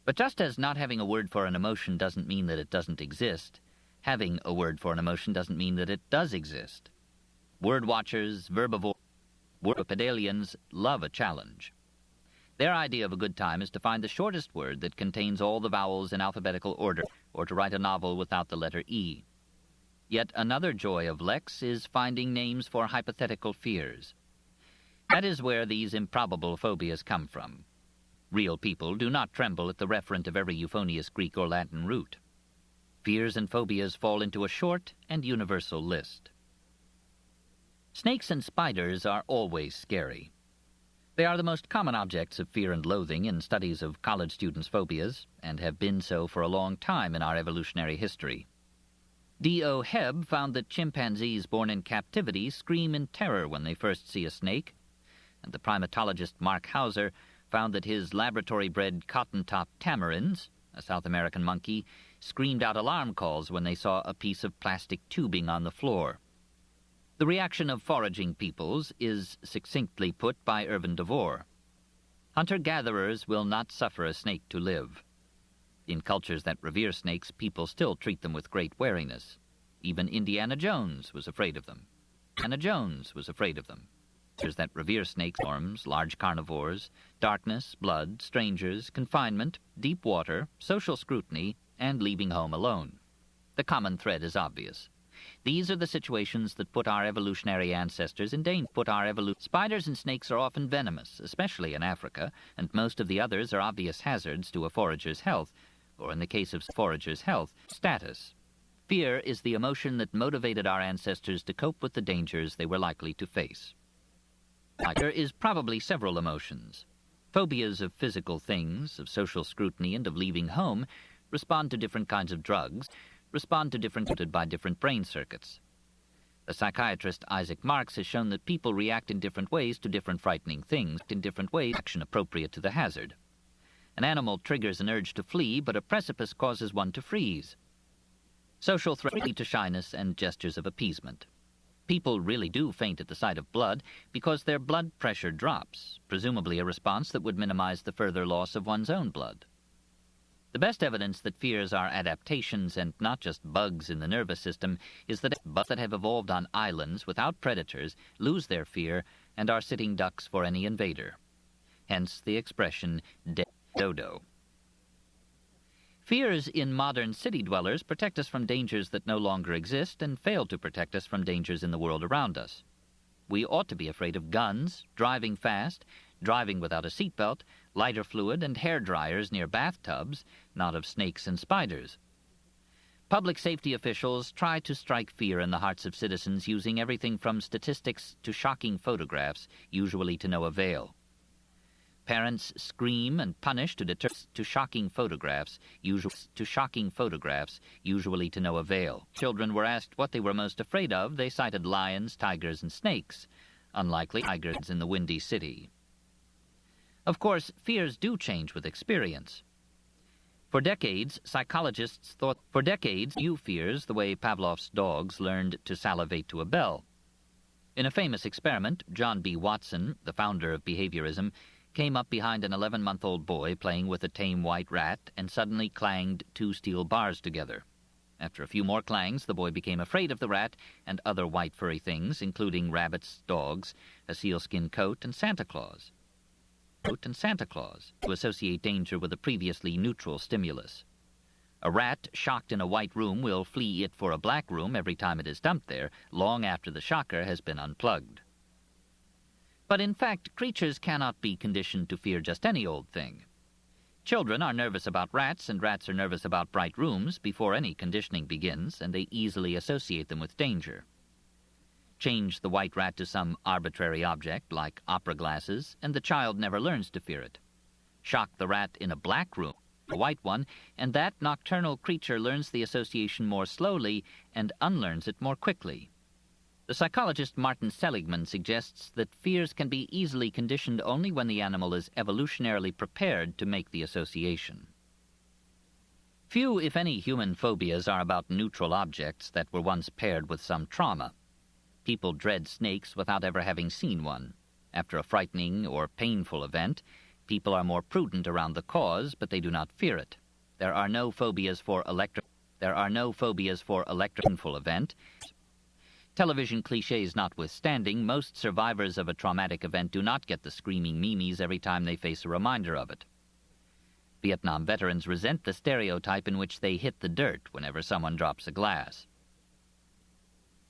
S1: But just as not having a word for an emotion doesn't mean that it doesn't exist, having a word for an emotion doesn't mean that it does exist. Word watchers, Wordpedalians love a challenge. Their idea of a good time is to find the shortest word that contains all the vowels in alphabetical order, or to write a novel without the letter E. Yet another joy of Lex is finding names for hypothetical fears. That is where these improbable phobias come from. Real people do not tremble at the referent of every euphonious Greek or Latin root. Fears and phobias fall into a short and universal list. Snakes and spiders are always scary. They are the most common objects of fear and loathing in studies of college students' phobias, and have been so for a long time in our evolutionary history. D.O. Hebb found that chimpanzees born in captivity scream in terror when they first see a snake, and the primatologist Mark Hauser found that his laboratory-bred cotton-top tamarins, a South American monkey, screamed out alarm calls when they saw a piece of plastic tubing on the floor. The reaction of foraging peoples is succinctly put by Irvin DeVore. Hunter-gatherers will not suffer a snake to live. In cultures that revere snakes, people still treat them with great wariness. Even Indiana Jones was afraid of them. Indiana Jones was afraid of them. Cultures that revere snakes, storms, large carnivores, darkness, blood, strangers, confinement, deep water, social scrutiny, and leaving home alone. The common thread is obvious. These are the situations that put our evolutionary ancestors in danger. Spiders and snakes are often venomous, especially in Africa, and most of the others are obvious hazards to a forager's health, or in the case of foragers' health, status. Fear is the emotion that motivated our ancestors to cope with the dangers they were likely to face. There is probably several emotions. Phobias of physical things, of social scrutiny, and of leaving home respond to different kinds of drugs, respond to different brain circuits. The psychiatrist Isaac Marks has shown that people react in different ways to different frightening things, in different ways, action appropriate to the hazard. An animal triggers an urge to flee, but a precipice causes one to freeze. Social threats lead to shyness and gestures of appeasement. People really do faint at the sight of blood because their blood pressure drops, presumably a response that would minimize the further loss of one's own blood. The best evidence that fears are adaptations and not just bugs in the nervous system is that bugs that have evolved on islands without predators lose their fear and are sitting ducks for any invader. Hence the expression, dead dodo. Fears in modern city dwellers protect us from dangers that no longer exist and fail to protect us from dangers in the world around us. We ought to be afraid of guns, driving fast, driving without a seatbelt, lighter fluid, and hair dryers near bathtubs, not of snakes and spiders. Public safety officials try to strike fear in the hearts of citizens using everything from statistics to shocking photographs, usually to no avail. Parents scream and punish to deter to shocking photographs, usually to no avail. Children were asked what they were most afraid of. They cited lions, tigers, and snakes. Unlikely tigers in the Windy City. Of course, fears do change with experience. For decades, psychologists thought new fears the way Pavlov's dogs learned to salivate to a bell. In a famous experiment, John B. Watson, the founder of behaviorism, came up behind an 11-month-old boy playing with a tame white rat and suddenly clanged 2 steel bars together. After a few more clangs, the boy became afraid of the rat and other white furry things, including rabbits, dogs, a sealskin coat, and Santa Claus. To associate danger with a previously neutral stimulus. A rat shocked in a white room will flee it for a black room every time it is dumped there, long after the shocker has been unplugged. But in fact, creatures cannot be conditioned to fear just any old thing. Children are nervous about rats, and rats are nervous about bright rooms before any conditioning begins, and they easily associate them with danger. Change the white rat to some arbitrary object, like opera glasses, and the child never learns to fear it. Shock the rat in a black room, a white one, and that nocturnal creature learns the association more slowly and unlearns it more quickly. The psychologist Martin Seligman suggests that fears can be easily conditioned only when the animal is evolutionarily prepared to make the association. Few, if any, human phobias are about neutral objects that were once paired with some trauma. People dread snakes without ever having seen one. After a frightening or painful event, people are more prudent around the cause, but they do not fear it. There are no phobias for painful event. Television cliches notwithstanding, most survivors of a traumatic event do not get the screaming memes every time they face a reminder of it. Vietnam veterans resent the stereotype in which they hit the dirt whenever someone drops a glass.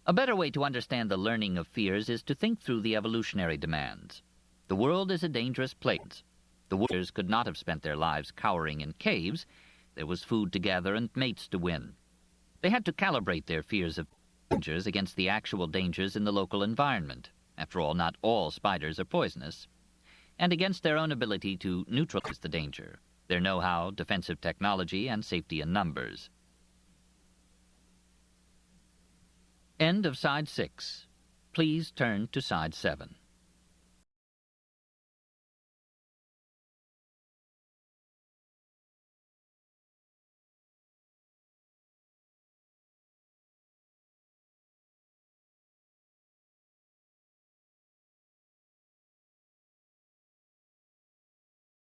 S1: A better way to understand the learning of fears is to think through the evolutionary demands. The world is a dangerous place. The warriors could not have spent their lives cowering in caves. There was food to gather and mates to win. They had to calibrate their fears of dangers against the actual dangers in the local environment. After all, not all spiders are poisonous. And against their own ability to neutralize the danger, their know-how, defensive technology, and safety in numbers. End of Side 6. Please turn to Side 7.